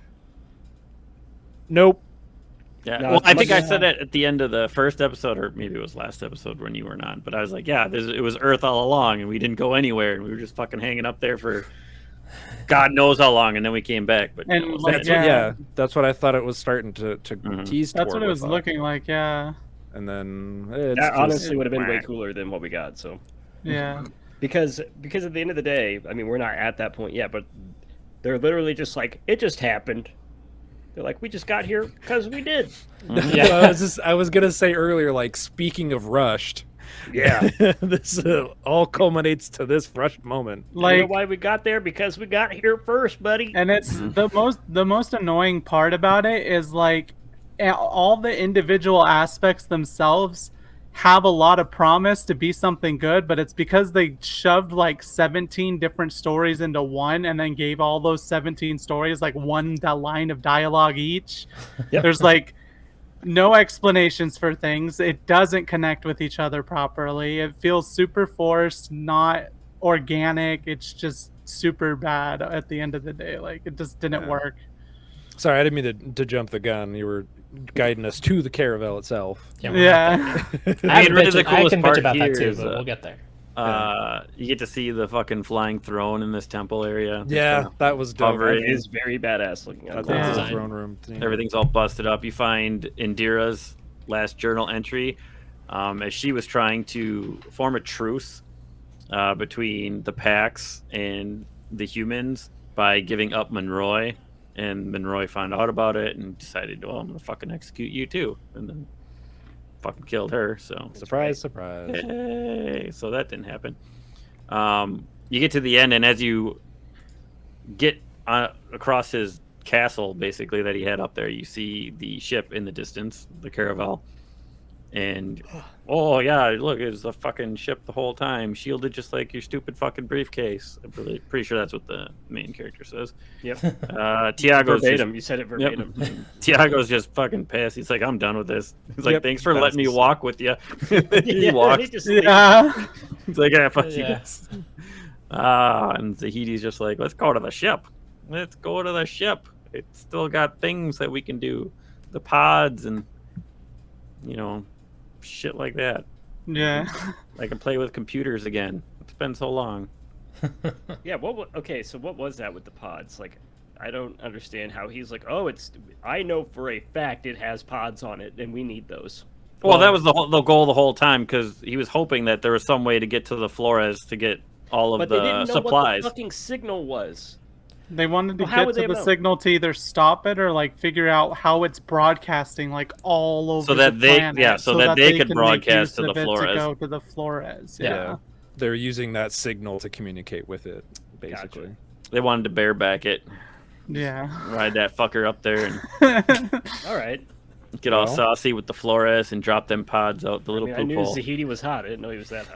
Nope. Yeah. Well, I think I said it at the end of the first episode, or maybe it was last episode when you were not. But I was like, yeah, it was Earth all along, and we didn't go anywhere, and we were just fucking hanging up there for God knows how long, and then we came back. But And, you know, like, That's yeah. what, that's what I thought it was starting to tease That's toward what it with was that. looking like. Yeah. And then it's That just, honestly would have been way whack. cooler than what we got. So Yeah. because at the end of the day, I mean, we're not at that point yet, but they're literally just like, it just happened. They're like, we just got here because we did. Yeah. I was gonna say earlier, like, speaking of rushed, Yeah. this all culminates to this rushed moment. You know Like, why we got there? Because we got here first, buddy. and it's the most annoying part about it is like all the individual aspects themselves have a lot of promise to be something good, but it's because they shoved like 17 different stories into one and then gave all those 17 stories like one line of dialogue each. Yep. There's like no explanations for things. It doesn't connect with each other properly. It feels super forced, not organic. It's just super bad at the end of the day. Like, it just didn't work. Sorry, I didn't mean to jump the gun. You were guiding us to the caravel itself. Yeah. Yeah. I mean, really the I coolest can part bitch about that here too, is, but we'll get there. you get to see the fucking flying throne in this temple area. Yeah, that was dope. Hovering. It is very badass looking. That's Yeah. the Design. throne room thing. Everything's all busted up. You find Indira's last journal entry as she was trying to form a truce between the Pax and the humans by giving up Monroy. And Monroy found out about it and decided, well, I'm going to fucking execute you too. And then fucking killed her. So Surprise, surprise. Hey, so that didn't happen. You get to the end, and as you get across his castle, basically, that he had up there, you see the ship in the distance, the caravel. And, oh, yeah, look, it was a fucking ship the whole time, shielded just like your stupid fucking briefcase. I'm pretty sure that's what the main character says. Yep. Tiago's Verbatim. You said it verbatim. Tiago's just fucking pissed. He's like, I'm done with this. He's like, Yep, thanks for letting me passes. walk with you. He Yeah, walks. he just Yeah. He's like, yeah, fuck you Yeah. guys. And Zahidi's just like, let's go to the ship. Let's go to the ship. It's still got things that we can do. The pods and, you know, shit like that. Yeah. I can play with computers again. It's been so long. Yeah. Okay. So what was that with the pods? Like, I don't understand how he's like, oh, I know for a fact it has pods on it, and we need those. Well, that was the goal the whole time, because he was hoping that there was some way to get to the Flores to get all of But they the didn't know supplies. what the fucking signal was. They wanted to Well, how get would to they the know? signal to either stop it or like figure out how it's broadcasting like all over So that the they- planet, yeah, so that they could can make broadcast use to of the it Flores. To go to the Flores. Yeah. They're using that signal to communicate with it, basically. Gotcha. They wanted to bareback it, Yeah. ride that fucker up there, and All right. get all Well. saucy with the Flores and drop them pods out the I little mean, I poop knew hole. Zahidi was hot. I didn't know he was that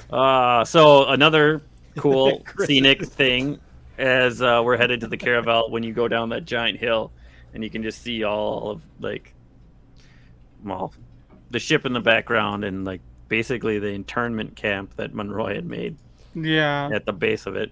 hot. So another cool Chris scenic is- thing as we're headed to the caravel, when you go down that giant hill and you can just see all of like, well, the ship in the background and like basically the internment camp that Monroy had made Yeah. at the base of it.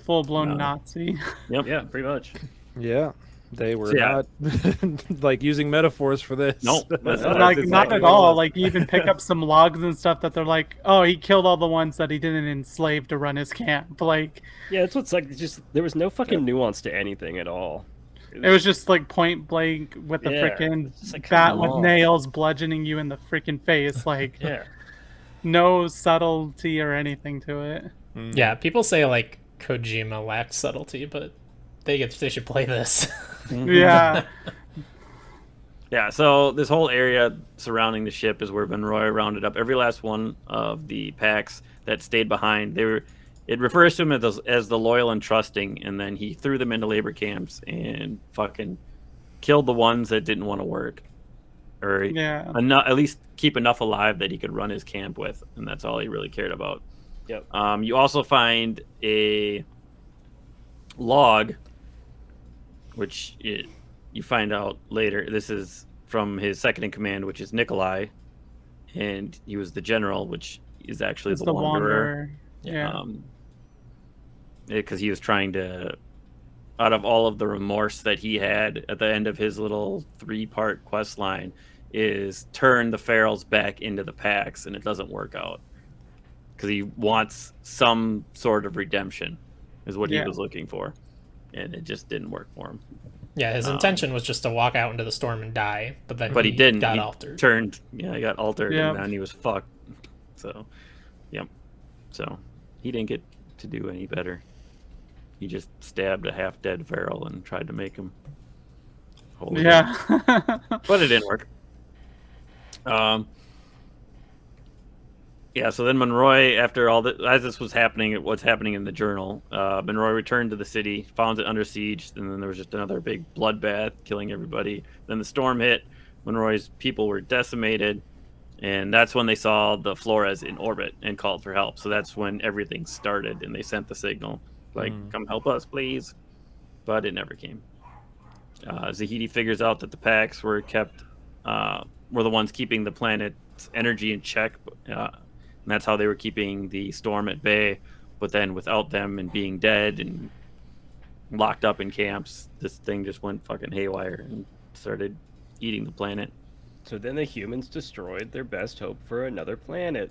Full blown No. Nazi. Yep. Yeah, pretty much. Yeah. They were Yeah. not like using metaphors for this. Nope. That's Like exactly not what at it all. was. Like you even pick up some logs and stuff that they're like, oh, he killed all the ones that he didn't enslave to run his camp. Like Yeah, it's what's like. Just there was no fucking nuance to anything at all. it was just like point blank with the Yeah, freaking it's just like, bat come with on. nails bludgeoning you in the freaking face. Like Yeah. no subtlety or anything to it. Yeah, people say like Kojima lacks subtlety, but they should play this. Yeah. Yeah, so this whole area surrounding the ship is where Monroy rounded up every last one of the packs that stayed behind. It refers to them as the loyal and trusting, and then he threw them into labor camps and fucking killed the ones that didn't want to work, or Yeah. at least keep enough alive that he could run his camp with, and that's all he really cared about. Yep. You also find a log, which you find out later. This is from his second in command, which is Nikolai, and he was the general, which is actually It's the Wanderer. Yeah. Because he was trying to, out of all of the remorse that he had at the end of his little 3-part quest line, is turn the ferals back into the packs, and it doesn't work out. because he wants some sort of redemption, is what he was looking for, and it just didn't work for him. Yeah, his intention was just to walk out into the storm and die, but then he didn't. Got he altered. He got altered, Yeah. and then he was fucked. So, yep. So he didn't get to do any better. He just stabbed a half-dead feral and tried to make him whole again. But it didn't work. Yeah, so then Monroy, after all that, as this was happening, what's happening in the journal, Monroy returned to the city, found it under siege, and then there was just another big bloodbath, killing everybody. Then the storm hit, Monroy's people were decimated, and that's when they saw the Flores in orbit and called for help. So that's when everything started, and they sent the signal, like, come help us, please. But it never came. Zahidi figures out that the Pax were the ones keeping the planet's energy in check, and that's how they were keeping the storm at bay. But then without them and being dead and locked up in camps, this thing just went fucking haywire and started eating the planet. So then the humans destroyed their best hope for another planet.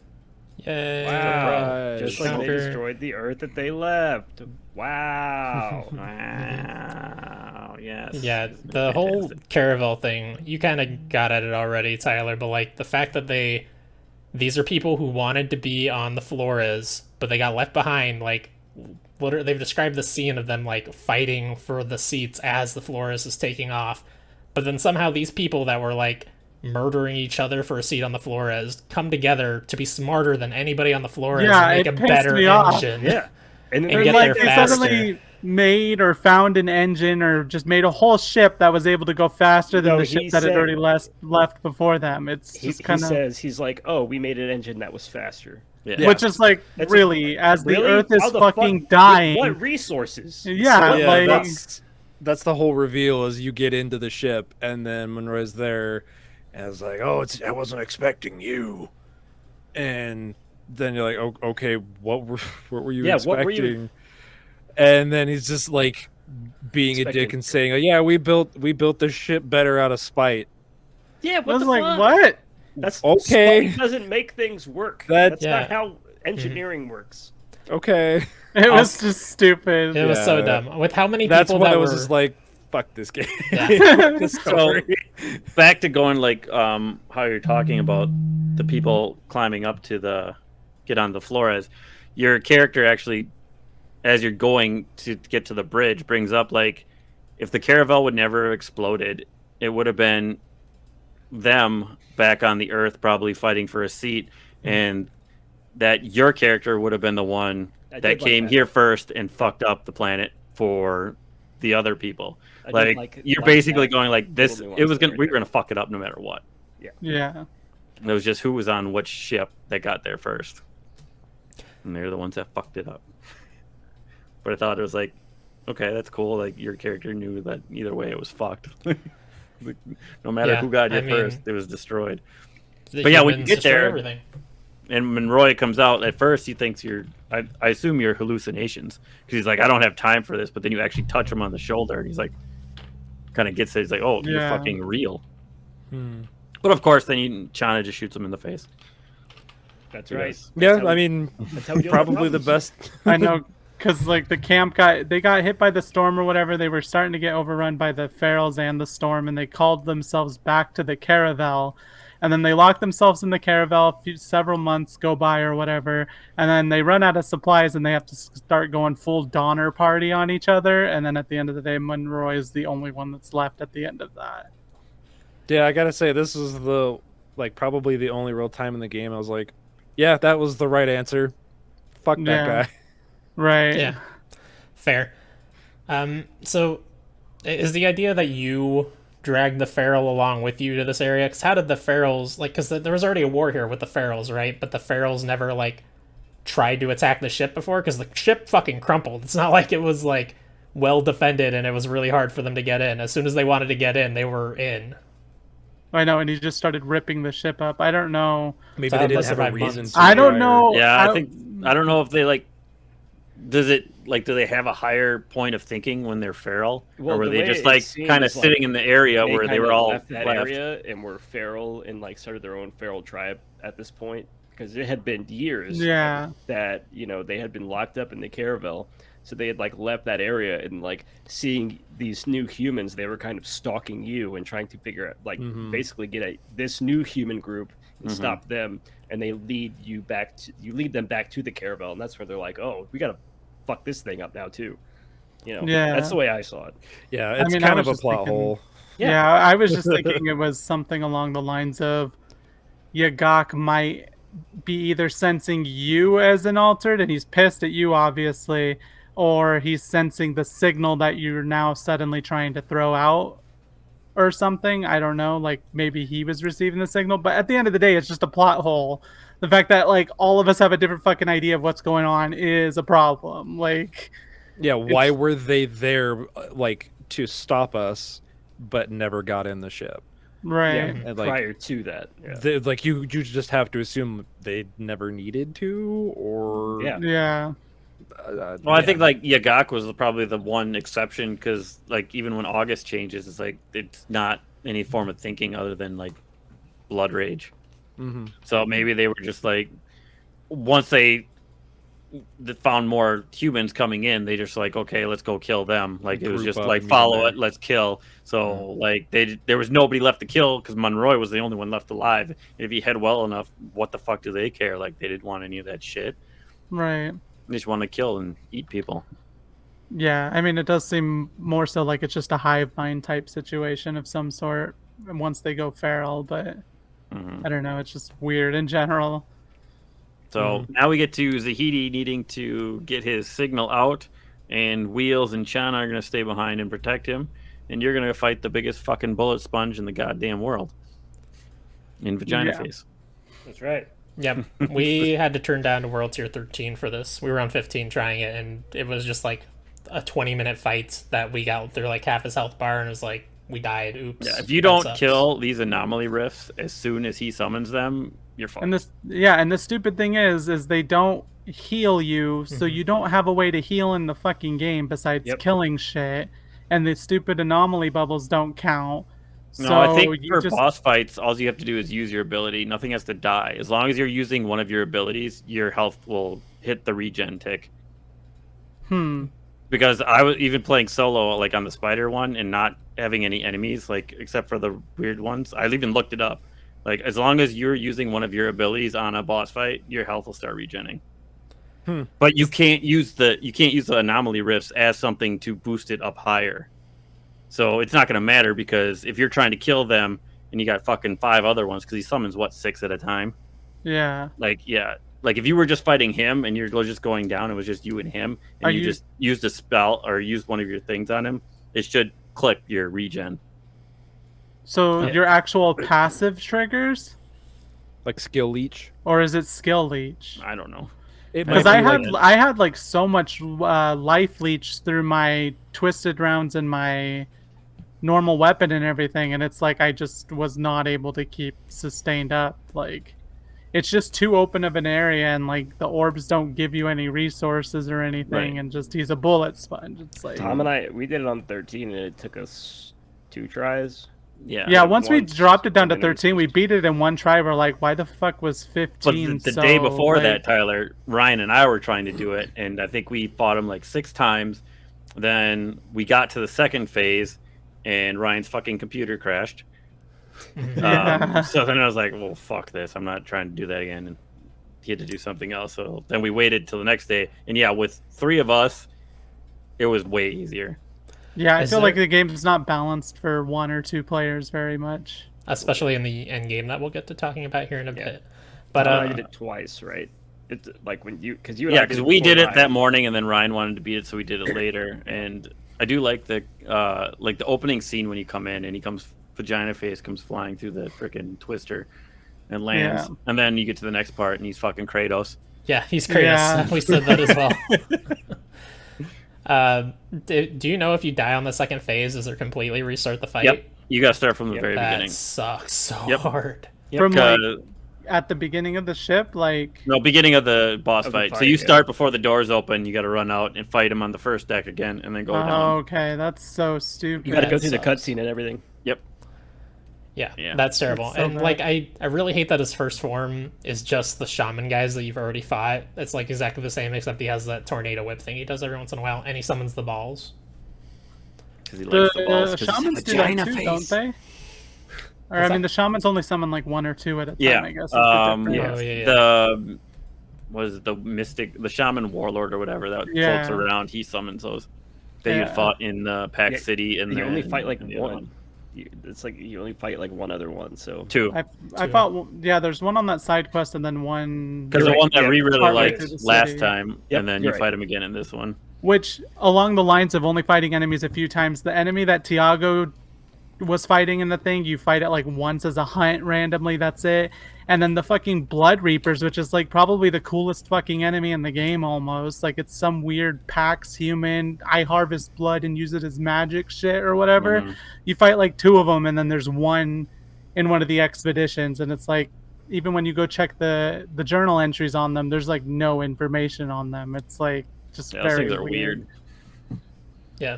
Yay! Wow! Just like they Shocker. destroyed the Earth that they left. Wow! Wow! Yes. Yeah, the whole Caravel thing, you kind of got at it already, Tyler, but like the fact that these are people who wanted to be on the Flores, but they got left behind. Like, they've described the scene of them like fighting for the seats as the Flores is taking off, but then somehow these people that were like murdering each other for a seat on the Flores come together to be smarter than anybody on the Flores and make a better engine. Yeah, and then get like there they faster. suddenly made or found an engine or just made a whole ship that was able to go faster than the ship that had already left before them. It's just kind of he's like, oh, we made an engine that was faster. Yeah. which is like That's really as the Really? Earth is How the fucking fuck- dying. What resources? Yeah, Yeah, like that's the whole reveal. Is you get into the ship and then Monroy's there, and it's like, oh, I wasn't expecting you, and then you're like, oh, okay, what were you expecting? What were you... And then he's just like being a dick Expecting. and saying, oh, yeah, we built the ship better out of spite. Yeah, I what was the like, fuck? what? That's Okay. Spite doesn't make things work. That's- That's Yeah. not how engineering works. Okay, It was just stupid. It was so Yeah. dumb. With how many that's people when that I was were... just like, fuck this game. Yeah. This So story. back to going like how you're talking about the people climbing up to get on the Flores. Your character actually, as you're going to get to the bridge, brings up like if the Caravel would never have exploded, it would have been them back on the Earth probably fighting for a seat, and that your character would have been the one I that did like came that. here first and fucked up the planet for the other people. I did Like you're like basically that going like this. little It was nuance gonna there we right were gonna fuck it up no matter what. Yeah. It was just who was on which ship that got there first, and they're the ones that fucked it up. But I thought it was like, okay, that's cool. Like your character knew that either way it was fucked. No matter Yeah, who got I you mean, first, it was destroyed. the But yeah, when you humans get destroy there- everything. And Monroy comes out at first, he thinks I assume you're hallucinations because he's like, I don't have time for this. But then you actually touch him on the shoulder, and he's like, kind of gets it. He's like, oh, you're Yeah. fucking real. But of course, then Chana just shoots him in the face. That's right. Because- Yeah, That's how I we- mean, that's how we deal with probably the problems. best. I know, because like the camp got hit by the storm or whatever. They were starting to get overrun by the ferals and the storm, and they called themselves back to the Caravel, and then they locked themselves in the Caravel. Several months go by or whatever, and then they run out of supplies, and they have to start going full Donner Party on each other. And then at the end of the day, Monroy is the only one that's left at the end of that. Yeah, I gotta say, this is probably the only real time in the game I was like, yeah, that was the right answer. Fuck that Yeah. guy. Right. Yeah, fair. So is the idea that you dragged the feral along with you to this area? Because how did the ferals, like, because there was already a war here with the ferals, right? But the ferals never, like, tried to attack the ship before? Because the ship fucking crumpled. It's not like it was, like, well defended and it was really hard for them to get in. As soon as they wanted to get in, they were in. I know, and he just started ripping the ship up. I don't know. Maybe So they how didn't does have a survive reason months? to. I don't try or- know. Yeah, I don't know if they like. Do they have a higher point of thinking when they're feral, Well, or were the they way just it like seems kind of like sitting in the area where they kinda were all left that left? area and were feral and like started their own feral tribe at this point, because it had been years Yeah. that they had been locked up in the caravel. So they had like left that area, and like seeing these new humans, they were kind of stalking you and trying to figure out, like, basically get at this new human group and stop them. And they lead them back to the caravel, and that's where they're like, oh, we gotta fuck this thing up now too. Yeah. That's the way I saw it. Yeah, it's mean, kind I of was a just plot thinking- hole. Yeah, I was just thinking it was something along the lines of Yagak might be either sensing you as an altered and he's pissed at you, obviously, or he's sensing the signal that you're now suddenly trying to throw out or something. I don't know. Like maybe he was receiving the signal, but at the end of the day, it's just a plot hole. The fact that like all of us have a different fucking idea of what's going on is a problem. Like, Yeah, why were they there, like, to stop us, but never got in the ship? right. Yeah, And, like, prior to that. like you just have to assume they never needed to, or Yeah. Yeah. Well, I think like Yagak was probably the one exception because like even when August changes, it's like it's not any form of thinking other than like blood rage. So maybe they were just like once they found more humans coming in, they just like, okay, let's go kill them. Like it was Group just up like and follow get it, let's kill. So like there was nobody left to kill because Monroy was the only one left alive. And if he had well enough, what the fuck do they care? Like they didn't want any of that shit. Right. They just want to kill and eat people. Yeah, I mean, it does seem more so like it's just a hive mind type situation of some sort once they go feral, but I don't know, it's just weird in general. So now we get to Zahidi needing to get his signal out, and Wheels and Chana are going to stay behind and protect him, and you're going to fight the biggest fucking bullet sponge in the goddamn world. In Vagina Yeah. Face. That's right. Yep. We had to turn down to World Tier 13 for this. We were on 15 trying it, and it was just like a 20-minute fight that we got through like half his health bar, and it was like, we died. Oops. Yeah, if you That don't sucks. kill these anomaly rifts as soon as he summons them, you're fucked. And the stupid thing is they don't heal you, so you don't have a way to heal in the fucking game besides killing shit, and the stupid anomaly bubbles don't count. No, So I think you for boss fights, all you have to do is use your ability. Nothing has to die. As long as you're using one of your abilities, your health will hit the regen tick. Because I was even playing solo, like on the spider one, and not having any enemies, like except for the weird ones. I even looked it up. Like as long as you're using one of your abilities on a boss fight, your health will start regenning. But you can't use the anomaly rifts as something to boost it up higher. So it's not going to matter because if you're trying to kill them and you got fucking 5 other ones, because he summons 6 at a time. Yeah. Like if you were just fighting him and you're just going down, it was just you and him, and you just used a spell or used one of your things on him, it should clip your regen. So your actual passive triggers, like skill leech, or is it skill leech? I don't know. Because I had like so much life leech through my twisted rounds and my normal weapon and everything, and it's like I just was not able to keep sustained up. Like it's just too open of an area, and like the orbs don't give you any resources or anything, and just he's a bullet sponge. It's like Tom and we did it on 13, and it took us 2 tries. Yeah, once we dropped it down to 13, we beat it in one try. We're like, why the fuck was 15 But the day before that, Tyler, Ryan and I were trying to do it, and I think we fought him like 6 times. Then we got to the second phase, and Ryan's fucking computer crashed. So then I was like, well, fuck this. I'm not trying to do that again. And he had to do something else. So then we waited till the next day. And yeah, with 3 of us, it was way easier. Yeah, I feel like the game's not balanced for 1 or 2 players very much. Especially in the end game that we'll get to talking about here in a bit. But I did it twice, right? It's like when because we did it that morning, and then Ryan wanted to beat it, so we did it later. And I do like the opening scene when you come in and he comes vagina face comes flying through the freaking twister and lands, and then you get to the next part and he's fucking Kratos. Yeah, he's Kratos. Yeah. We said that as well. Do you know if you die on the second phase, does it completely restart the fight? Yep, you gotta start from the very beginning. That sucks so hard. From like at the beginning of the ship, like beginning of the boss fight. So you start before the doors open. You got to run out and fight him on the first deck again, and then go down. Okay, that's so stupid. You got to go through the cutscene and everything. Yep. Yeah, that's terrible. That's so and bad. like I really hate that his first form is just the shaman guys that you've already fought. It's like exactly the same, except he has that tornado whip thing he does every once in a while, and he summons the balls. Because he likes the balls. The 'cause he's a shamans do that vagina too, face. don't they? Or What's I mean, that? the shamans only summon like 1 or 2 at a time. Yeah. I guess. Is the difference. Yeah. Oh, yeah. The was it the mystic, the shaman warlord or whatever that Yeah. floats around. He summons those. That you Yeah. fought in Pack Yeah, City, and You only then fight like the other one. It's like you only fight like one other one. So 2. I thought, yeah, there's one on that side quest and then one. Because the You're one right, that we really Partway liked through the last city. time, Yep, and then you're you right. fight him again in this one. Which, along the lines of only fighting enemies a few times, the enemy that Tiago was fighting in the thing, you fight it like once as a hunt randomly, that's it. And then the fucking Blood Reapers, which is like probably the coolest fucking enemy in the game almost. Like it's some weird Pax human, I harvest blood and use it as magic shit or whatever. Mhm. You fight like 2 of them and then there's one in one of the expeditions, and it's like even when you go check the journal entries on them, there's like no information on them. It's like just Yeah, those very things are weird. Yeah.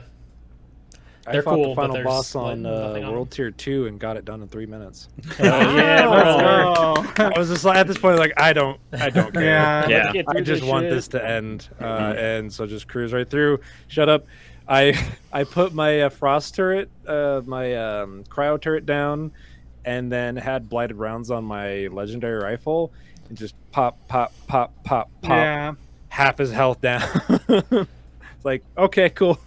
I They're fought cool, the but final there's, boss like, on nothing on World Tier 2 and got it done in 3 minutes. Yeah, Let's go. I was just like, at this point, like, I don't care. Yeah. Yeah. Let's get I through just want shit. this to end, and so just cruise right through. Shut up. I put my frost turret, my cryo turret down, and then had blighted rounds on my legendary rifle, and just pop, Yeah. half his health down. It's like, okay, cool.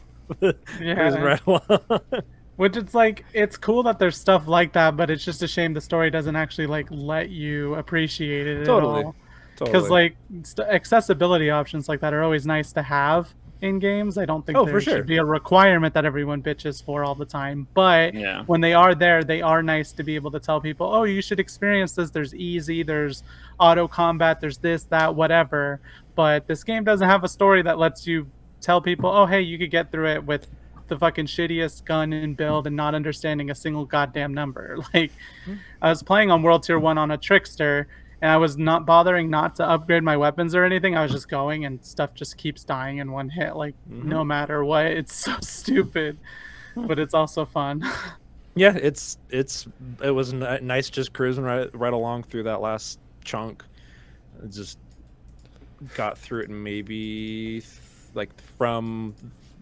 Yeah. Cruising right along. Which it's like, it's cool that there's stuff like that, but it's just a shame the story doesn't actually like let you appreciate it Totally. at all. Because like accessibility options like that are always nice to have in games. I don't think Oh, there for should sure. be a requirement that everyone bitches for all the time. But Yeah. when they are there, they are nice to be able to tell people, oh, you should experience this. There's easy, there's auto combat, there's this, that, whatever. But this game doesn't have a story that lets you tell people, oh, hey, you could get through it with the fucking shittiest gun and build and not understanding a single goddamn number. Like, I was playing on World Tier 1 on a Trickster, and I was not bothering not to upgrade my weapons or anything. I was just going, and stuff just keeps dying in one hit, like, no matter what. It's so stupid, but it's also fun. Yeah, it was nice just cruising right along through that last chunk. It just got through it in maybe like from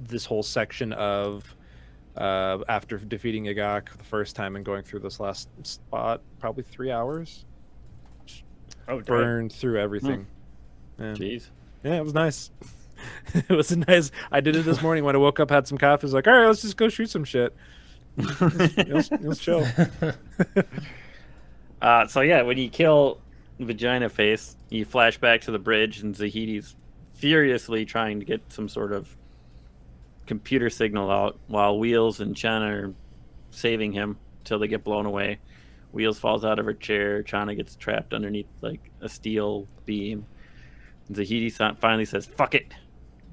this whole section of after defeating Agak the first time and going through this last spot, probably 3 hours. Oh, damn. Burned through everything. Yeah. Jeez. Yeah, it was nice. It was nice. I did it this morning when I woke up, had some coffee. I was like, all right, let's just go shoot some shit. It was chill. So yeah, when you kill Vagina Face, you flash back to the bridge, and Zahedi's furiously trying to get some sort of computer signal out, while Wheels and Chana are saving him till they get blown away. Wheels falls out of her chair. Chana gets trapped underneath like a steel beam. Zahedi finally says, "Fuck it."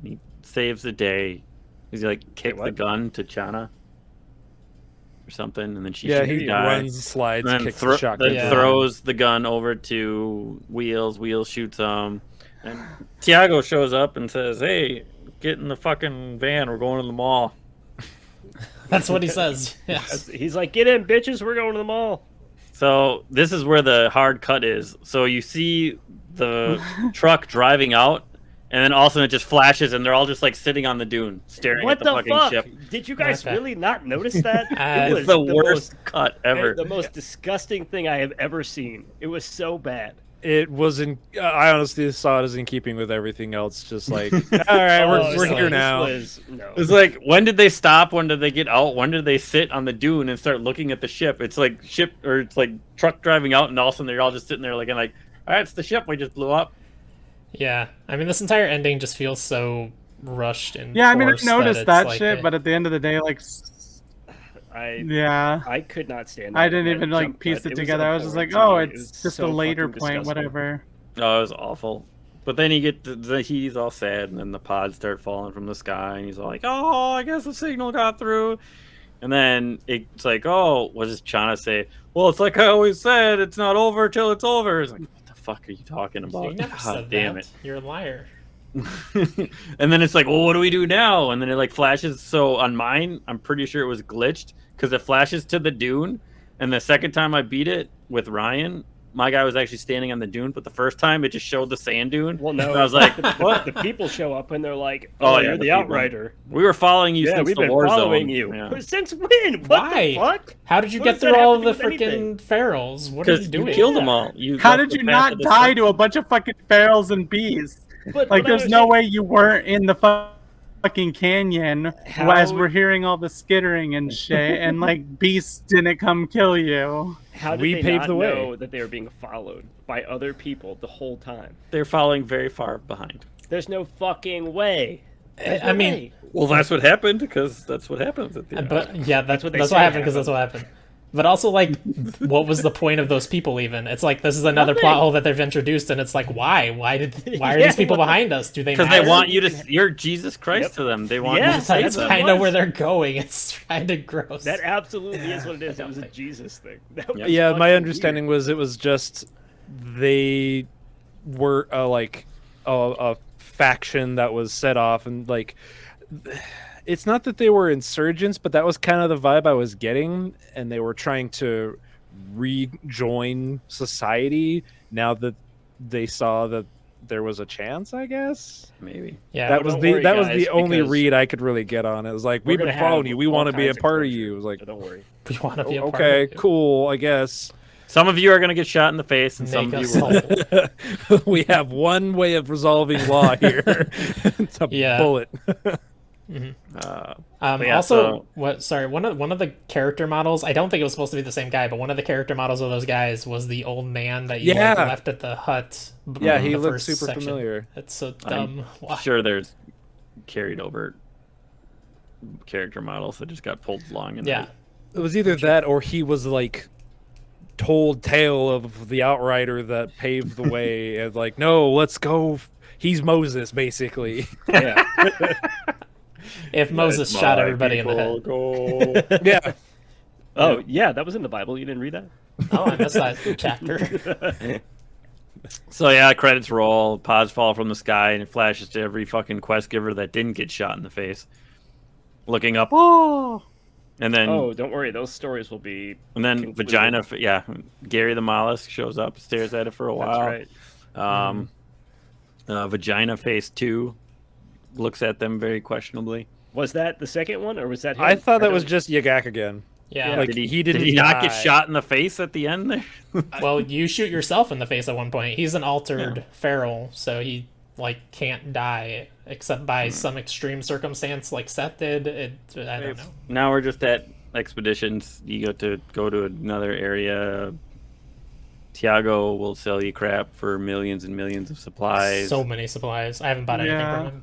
And he saves the day. He's like kick the what? gun to Chana or something, and then she Yeah, shoots he the guy. runs, slides, And then, kicks the shotgun. Yeah. throws the gun over to Wheels. Wheels shoots him. And Tiago shows up and says, "Hey, get in the fucking van. We're going to the mall." That's what he says. Yes. He's like, get in, bitches. We're going to the mall. So this is where the hard cut is. So you see the truck driving out, and then all of a sudden it just flashes, and they're all just like sitting on the dune, staring What at the, the fucking fuck? ship. Did you guys Okay. really not notice that? It's the worst cut ever. The most disgusting thing I have ever seen. It was so bad. It wasn't. I honestly saw it as in keeping with everything else. Just like, all right, Oh, we're so here this now. no. It's like, when did they stop? When did they get out? When did they sit on the dune and start looking at the ship? It's like it's like truck driving out, and all of a sudden they're all just sitting there looking like, all right, it's the ship we just blew up. Yeah. I mean, this entire ending just feels so rushed and Yeah, I mean, I forced noticed it's that like shit, a- but at the end of the day, like, yeah. I could not stand. I that didn't even like jump piece cut. it was together. I was just like, abhorrent oh, to me. It it's was just so a later fucking point, disgusting. whatever. Oh, it was awful. But then you get he's all sad, and then the pods start falling from the sky, and he's all like, "Oh, I guess the signal got through." And then it's like, "Oh, what does Chana say?" "Well, it's like I always said, it's not over till it's over." It's like, what the fuck are you talking You about? never God said damn that. You're a liar. it! And then it's like, "Well, what do we do now?" And then it like flashes. So on mine, I'm pretty sure it was glitched because it flashes to the dune, And the second time I beat it with Ryan, my guy was actually standing on the dune, but the first time it just showed the sand dune. Well, no, and I was like, what? The people show up and they're like, Oh, "Oh, yeah, you're the the people. Outrider." We were following you Yeah, since we've the been war following zone. you. Yeah. Since when? What Why? the fuck? How did you What get does through that all have of to the do with anything? freaking ferals? What did you Because do? you killed them all. How left did the you path not of the die sun. to a bunch of fucking ferals and bees? But Like, what I there's no understand- way you weren't in the fucking canyon as we're hearing all the skittering and shit, and like beasts didn't come kill you. How did We they paved not the way. know that they were being followed by other people the whole time? They're following very far behind. There's no fucking way. There's I no mean, way. Well, that's what happened because that's what happens at the end. but yeah, that's what what they say happened because happened. that's what happened. But also, like, what was the point of those people? Even it's like this is another plot Nothing. hole that they've introduced, and it's like, why? Why are Yeah, these people what the- behind us? Do they? Because they matter? want you to. You're Jesus Christ Yep. to them. They want Yeah, you to It's, save that's what them. it kind of was. where they're going. It's kind of gross. That absolutely is what it is. I It was a don't think- Jesus thing. That was Yeah, my fucking understanding was it was just they were like a faction that was set off, and like it's not that they were insurgents, but that was kind of the vibe I was getting, and they were trying to rejoin society now that they saw that there was a chance, I guess. Maybe. yeah, That was don't the worry, that was guys, the only because read I could really get on it. It was like, we're we've been gonna following have you, we all want to be a kinds of part of closure, you. It was like, so don't worry. we want to be a part okay, of it. cool, I guess. Some of you are going to get shot in the face, and some Make of us you will. whole. We have one way of resolving law here. It's a Yeah. bullet. But yeah, Also, so- what? Sorry, one of the character models. I don't think it was supposed to be the same guy, but one of the character models of those guys was the old man that you like, Yeah. left at the hut. Yeah, in he the looked first super section. familiar. It's so dumb. Why? Sure, there's carried over character models that just got pulled along. In Yeah, It was either that or he was like told tale of the outrider that paved the way and like, no, let's go. He's Moses, basically. Yeah. if Moses shot everybody in the head. Go. Yeah. Oh, yeah, that was in the Bible. You didn't read that? Oh, I missed that chapter. So yeah, credits roll, pods fall from the sky, and it flashes to every fucking quest giver that didn't get shot in the face. Looking up, oh, and then Oh, don't worry. Those stories will be. concluded. vagina, yeah, Gary the mollusk shows up, stares at it for a while. That's right. Vagina face 2 looks at them very questionably. Was that the second one, or was that him? I thought that don't- was just Yagak again. Yeah. Like, Did he didn't Did he not get die. shot in the face at the end there? Well, you shoot yourself in the face at one point. He's an altered feral, so he like can't die except by some extreme circumstance, like Seth did. I don't know. Now we're just at expeditions. You get to go to another area. Tiago will sell you crap for millions and millions of supplies. So many supplies. I haven't bought anything Yeah. from him,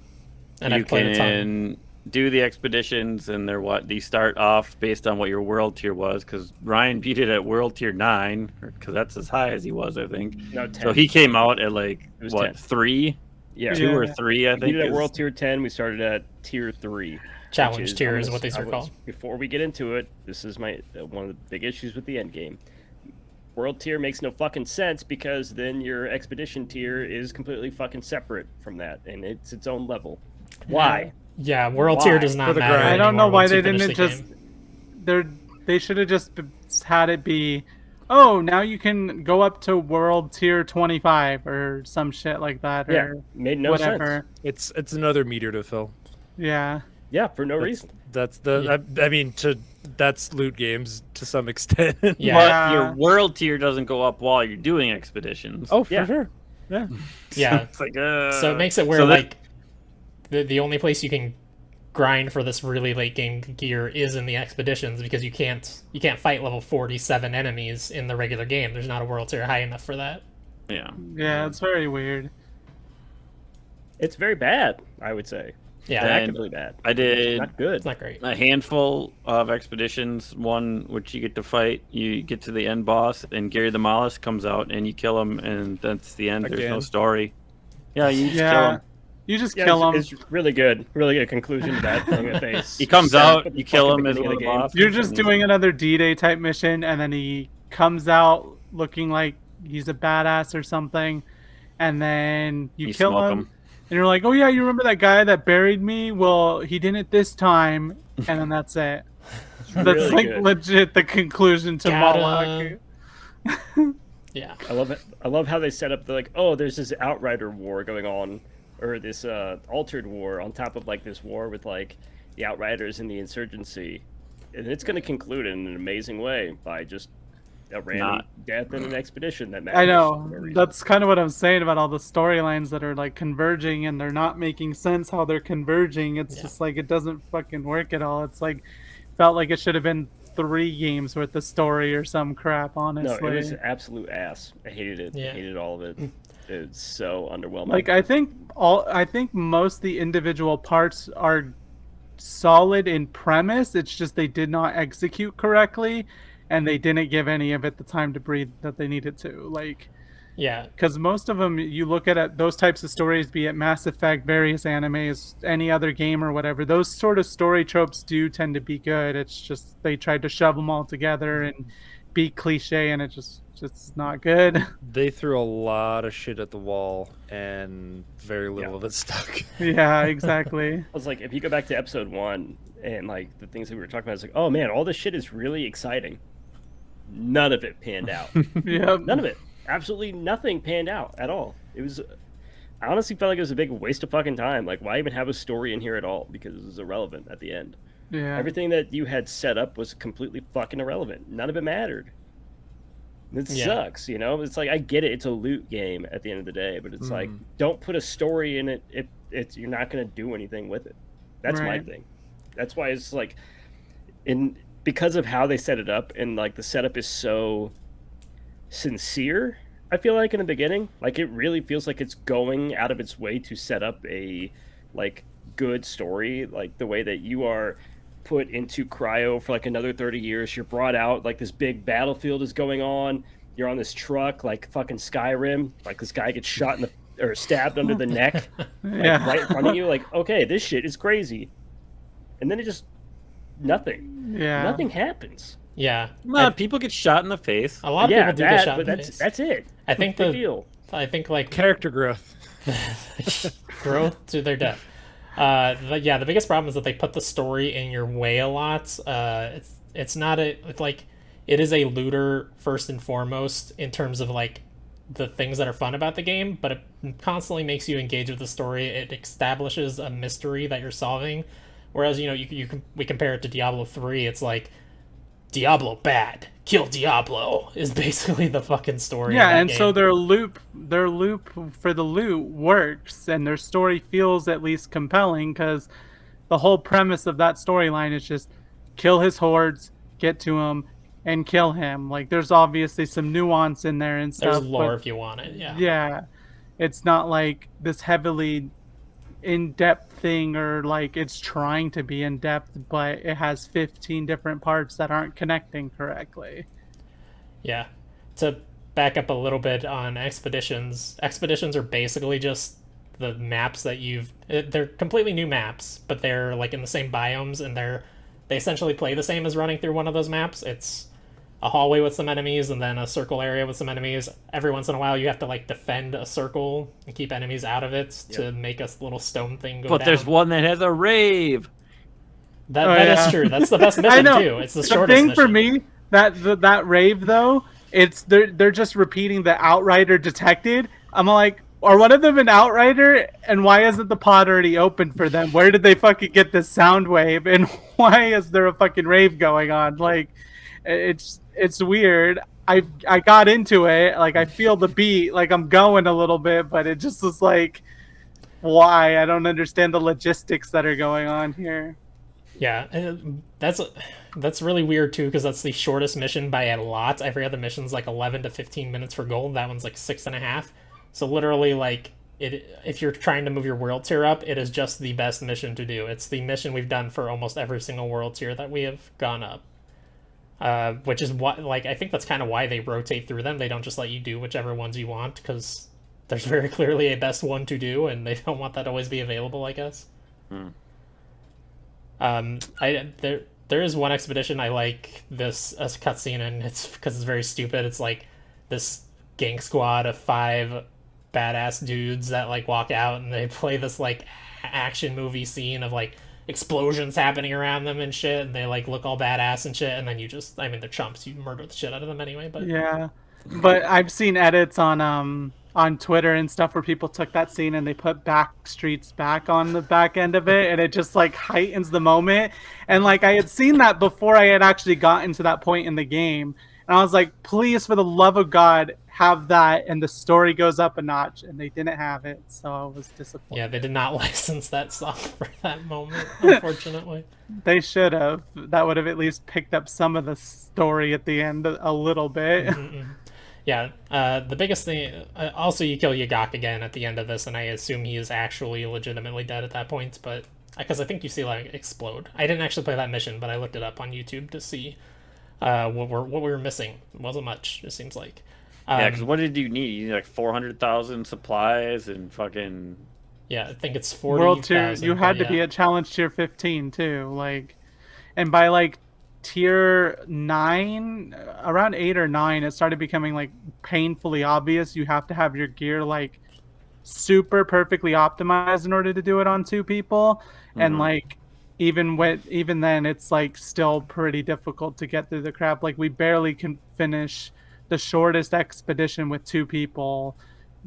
and you I've played a ton. can do the expeditions, and they're what they start off based on what your world tier was. Because Ryan beat it at world tier 9, because that's as high as he was, I think. No, 10. So he came out at like was what 10. 3, Yeah. 2 or Yeah. 3, I We think. did it at is- World Tier 10. We started at Tier 3. Challenge which tier I'm is gonna- what these I are was- called. Before we get into it, this is my one of the big issues with the end game. World tier makes no fucking sense because then your expedition tier is completely fucking separate from that, and it's its own level. Why? Yeah, world tier Why? does not For the matter. grind. I don't know anymore why once they you finish didn't the just. game. They should have just had it be, oh, now you can go up to world tier 25 or some shit like that, Yeah, or made no whatever. sense. It's another meter to fill. Yeah. Yeah, for no That's, reason. that's the. I mean, that's loot games to some extent. Yeah. But your world tier doesn't go up while you're doing expeditions. Oh, for Yeah. sure. Yeah. Yeah. It's like, So it makes it where so that- like the only place you can grind for this really late game gear is in the expeditions because you can't fight level 47 enemies in the regular game. There's not a world tier high enough for that. yeah. Yeah, it's very weird. It's very bad, I would say. Yeah, And- Actively bad. I did Not good. it's not great. a handful of expeditions. One which you get to fight, you get to the end boss, and Gary the Mollusk comes out, and you kill him, and that's the end. There's no Again. story. Yeah, you just kill Yeah. him. You just Yeah, kill them. it's really good. Really good conclusion to that thing that they He comes set up out, at the you kill fucking him as beginning one of of the the game. bosses. You're just and doing another D-Day type mission, and then he comes out looking like he's a badass or something, and then you kill smoke him, and you're like, oh yeah, you remember that guy that buried me? Well, he didn't this time, and then that's it. That's really like good. legit the conclusion to Gotta- Moloch. Yeah. I love it. I love how they set up the like, oh, there's this Outrider war going on, or this altered war on top of like this war with like the Outriders and the insurgency, and it's going to conclude in an amazing way by just a random death in an expedition that matters. I for know. no reason. That's kind of what I'm saying about all the storylines that are like converging and they're not making sense how they're converging. It's just like it doesn't fucking work at all. It's like felt like it should have been 3 games worth of story or some crap, honestly. No, it was absolute ass. I hated it. Yeah. Hated all of it. It's so underwhelming. Like I think most of the individual parts are solid in premise. It's just they did not execute correctly and they didn't give any of it the time to breathe that they needed to. Like Yeah. because most of them, you look at those types of stories, be it Mass Effect, various animes, any other game or whatever, those sort of story tropes do tend to be good. It's just they tried to shove them all together and be cliche, and it's not good. They threw a lot of shit at the wall, and very little of it stuck. Yeah, exactly. I was like, if you go back to episode 1 and like the things that we were talking about, it's like, oh man, all this shit is really exciting. None of it panned out. Yeah, None of it. Absolutely nothing panned out at all. It was, I honestly felt like it was a big waste of fucking time. Like, why even have a story in here at all? Because it was irrelevant at the end. yeah. Everything that you had set up was completely fucking irrelevant. None of it mattered. It Yeah. sucks, you know? It's like, I get it. It's a loot game at the end of the day, but it's like, don't put a story in it if you're not going to do anything with it. That's my Right. thing. That's why it's like, because of how they set it up, and like the setup is so sincere, I feel like, in the beginning. Like, it really feels like it's going out of its way to set up a like good story, like the way that you are put into cryo for like another 30 years. You're brought out, like this big battlefield is going on, you're on this truck like fucking Skyrim, like this guy gets shot in the or stabbed under the neck, like, Yeah. right in front of you. Like, okay, this shit is crazy, and then it just nothing Yeah. nothing happens. Yeah. Well, people get shot in the face. A lot of Yeah, people do that, get shot but in the face. that's it. I think Big the deal. I think like Character growth. growth to their death. The biggest problem is that they put the story in your way a lot. It's not it's like it is a looter first and foremost in terms of like the things that are fun about the game, but it constantly makes you engage with the story. It establishes a mystery that you're solving. Whereas, you know, we compare it to Diablo 3, it's like Diablo bad, kill Diablo is basically the fucking story. Yeah, of that and game. so their loop for the loot works, and their story feels at least compelling because the whole premise of that storyline is just kill his hordes, get to him, and kill him. Like, there's obviously some nuance in there and stuff. There's lore but if you want it. Yeah. yeah, it's not like this heavily in-depth thing, or like it's trying to be in-depth, but it has 15 different parts that aren't connecting correctly. Yeah. To back up a little bit on expeditions are basically just the maps that they're completely new maps, but they're like in the same biomes, and they essentially play the same as running through one of those maps. It's a hallway with some enemies and then a circle area with some enemies. Every once in a while you have to like defend a circle and keep enemies out of it to make a little stone thing go But down. there's one that has a rave. That is true. That's the best mission too. It's the shortest thing mission. for me, that rave though, it's they're just repeating the Outrider detected. I'm like, are one of them an Outrider, and why isn't the pod already open for them? Where did they fucking get this sound wave, and why is there a fucking rave going on? Like, it's weird. I got into it, like I feel the beat, like I'm going a little bit, but it just was like, why? I don't understand the logistics that are going on here. Yeah, and that's really weird too, because that's the shortest mission by a lot. Every other mission's like 11 to 15 minutes for gold. That one's like 6.5. So literally, like, if you're trying to move your world tier up, it is just the best mission to do. It's the mission we've done for almost every single world tier that we have gone up. Which is what, like, I think that's kind of why they rotate through them. They don't just let you do whichever ones you want, because there's very clearly a best one to do, and they don't want that to always be available, I guess. There is one expedition I like this as a cutscene, and it's because it's very stupid. It's like this gang squad of 5 badass dudes that like walk out and they play this like action movie scene of like explosions happening around them and shit, and they like look all badass and shit, and then you just, I mean, they're chumps. You murder the shit out of them anyway. But Yeah, but I've seen edits on Twitter and stuff where people took that scene and they put back streets back on the back end of it, and it just like heightens the moment. And like I had seen that before I had actually gotten to that point in the game, and I was like, please, for the love of God, have that, and the story goes up a notch, and they didn't have it, so I was disappointed. yeah, they did not license that song for that moment, unfortunately. They should have. That would have at least picked up some of the story at the end a little bit. Yeah, the biggest thing. Also, you kill Yagak again at the end of this, and I assume he is actually legitimately dead at that point. But because I think you see like explode. I didn't actually play that mission, but I looked it up on YouTube to see what we were missing. It wasn't much. It seems like. Yeah, because what did you need? You need like 400,000 supplies and fucking. Yeah, I think it's 40. World tier. You had to be at challenge tier 15 too. Like, and by like tier 9, around 8 or 9, it started becoming like painfully obvious you have to have your gear like super perfectly optimized in order to do it on 2 people. And like even then it's like still pretty difficult to get through the crap. Like we barely can finish the shortest expedition with 2 people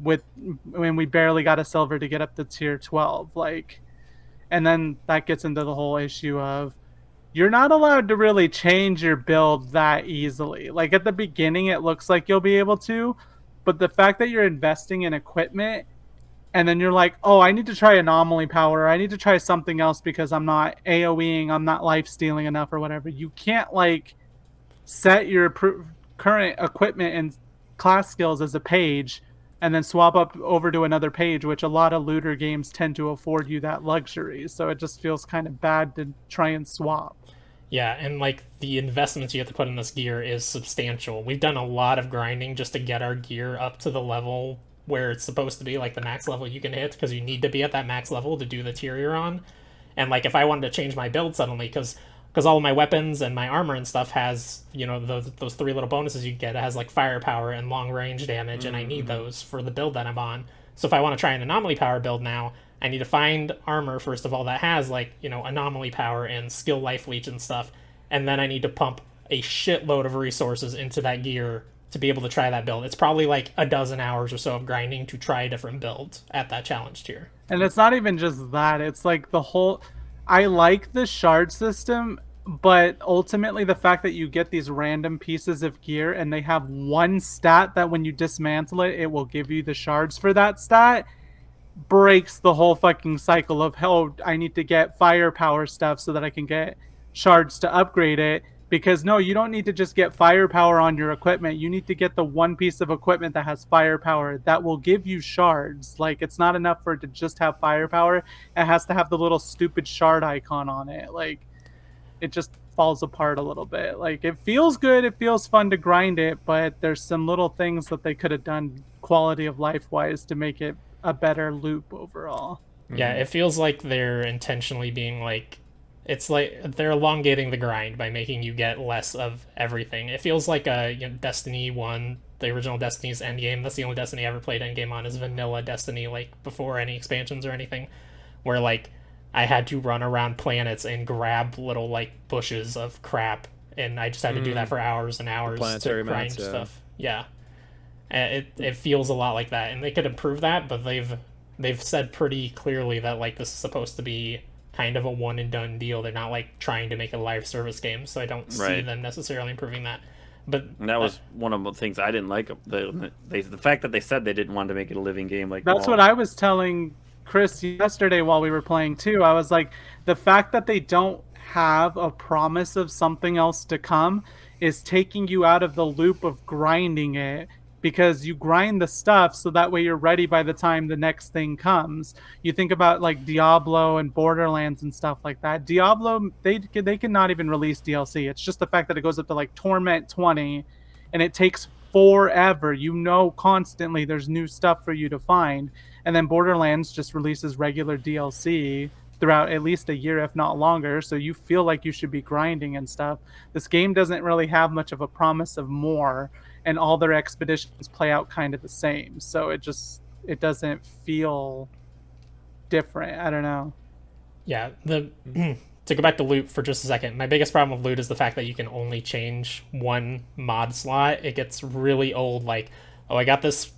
when we barely got a silver to get up to tier 12. Like, and then that gets into the whole issue of you're not allowed to really change your build that easily. Like at the beginning, it looks like you'll be able to, but the fact that you're investing in equipment and then you're like, oh, I need to try anomaly power, or I need to try something else because I'm not AoEing, I'm not life stealing enough or whatever. You can't like set your current equipment and class skills as a page and then swap up over to another page, which a lot of looter games tend to afford you that luxury. So it just feels kind of bad to try and swap. Yeah, and like the investments you have to put in this gear is substantial. We've done a lot of grinding just to get our gear up to the level where it's supposed to be, like the max level you can hit, because you need to be at that max level to do the tier you're on. And like if I wanted to change my build suddenly, because all of my weapons and my armor and stuff has, you know, those 3 little bonuses you get. It has like firepower and long range damage, and I need those for the build that I'm on. So if I want to try an anomaly power build now, I need to find armor first of all that has like, you know, anomaly power and skill life leech and stuff, and then I need to pump a shitload of resources into that gear to be able to try that build. It's probably like a dozen hours or so of grinding to try a different build at that challenge tier. And it's not even just that. It's like the whole... I like the shard system, but ultimately the fact that you get these random pieces of gear and they have one stat that when you dismantle it, it will give you the shards for that stat, breaks the whole fucking cycle of, oh, I need to get firepower stuff so that I can get shards to upgrade it. Because no, you don't need to just get firepower on your equipment. You need to get the one piece of equipment that has firepower that will give you shards. Like, it's not enough for it to just have firepower. It has to have the little stupid shard icon on it. Like, it just falls apart a little bit. Like, it feels good. It feels fun to grind it, but there's some little things that they could have done quality of life wise to make it a better loop overall. Yeah, it feels like they're intentionally being like, it's like they're elongating the grind by making you get less of everything. It feels like Destiny 1, the original Destiny's Endgame. That's the only Destiny I ever played Endgame on, is vanilla Destiny, like before any expansions or anything, where like I had to run around planets and grab little like bushes of crap, and I just had to do that for hours and hours to grind stuff. Yeah, and it feels a lot like that, and they could improve that, but they've said pretty clearly that like this is supposed to be kind of a one and done deal. They're not like trying to make a live service game, so I don't see them necessarily improving that. But and that was one of the things I didn't like. The fact that they said they didn't want to make it a living game. Like, that's what I was telling Chris yesterday while we were playing too. I was like, the fact that they don't have a promise of something else to come is taking you out of the loop of grinding it, because you grind the stuff so that way you're ready by the time the next thing comes. You think about like Diablo and Borderlands and stuff like that. Diablo, they cannot even release DLC. It's just the fact that it goes up to like Torment 20 and it takes forever. You know, constantly there's new stuff for you to find. And then Borderlands just releases regular DLC throughout at least a year, if not longer. So you feel like you should be grinding and stuff. This game doesn't really have much of a promise of more, and all their expeditions play out kind of the same. So it doesn't feel different. I don't know. Yeah, to go back to loot for just a second, my biggest problem with loot is the fact that you can only change one mod slot. It gets really old. Like, oh, I got this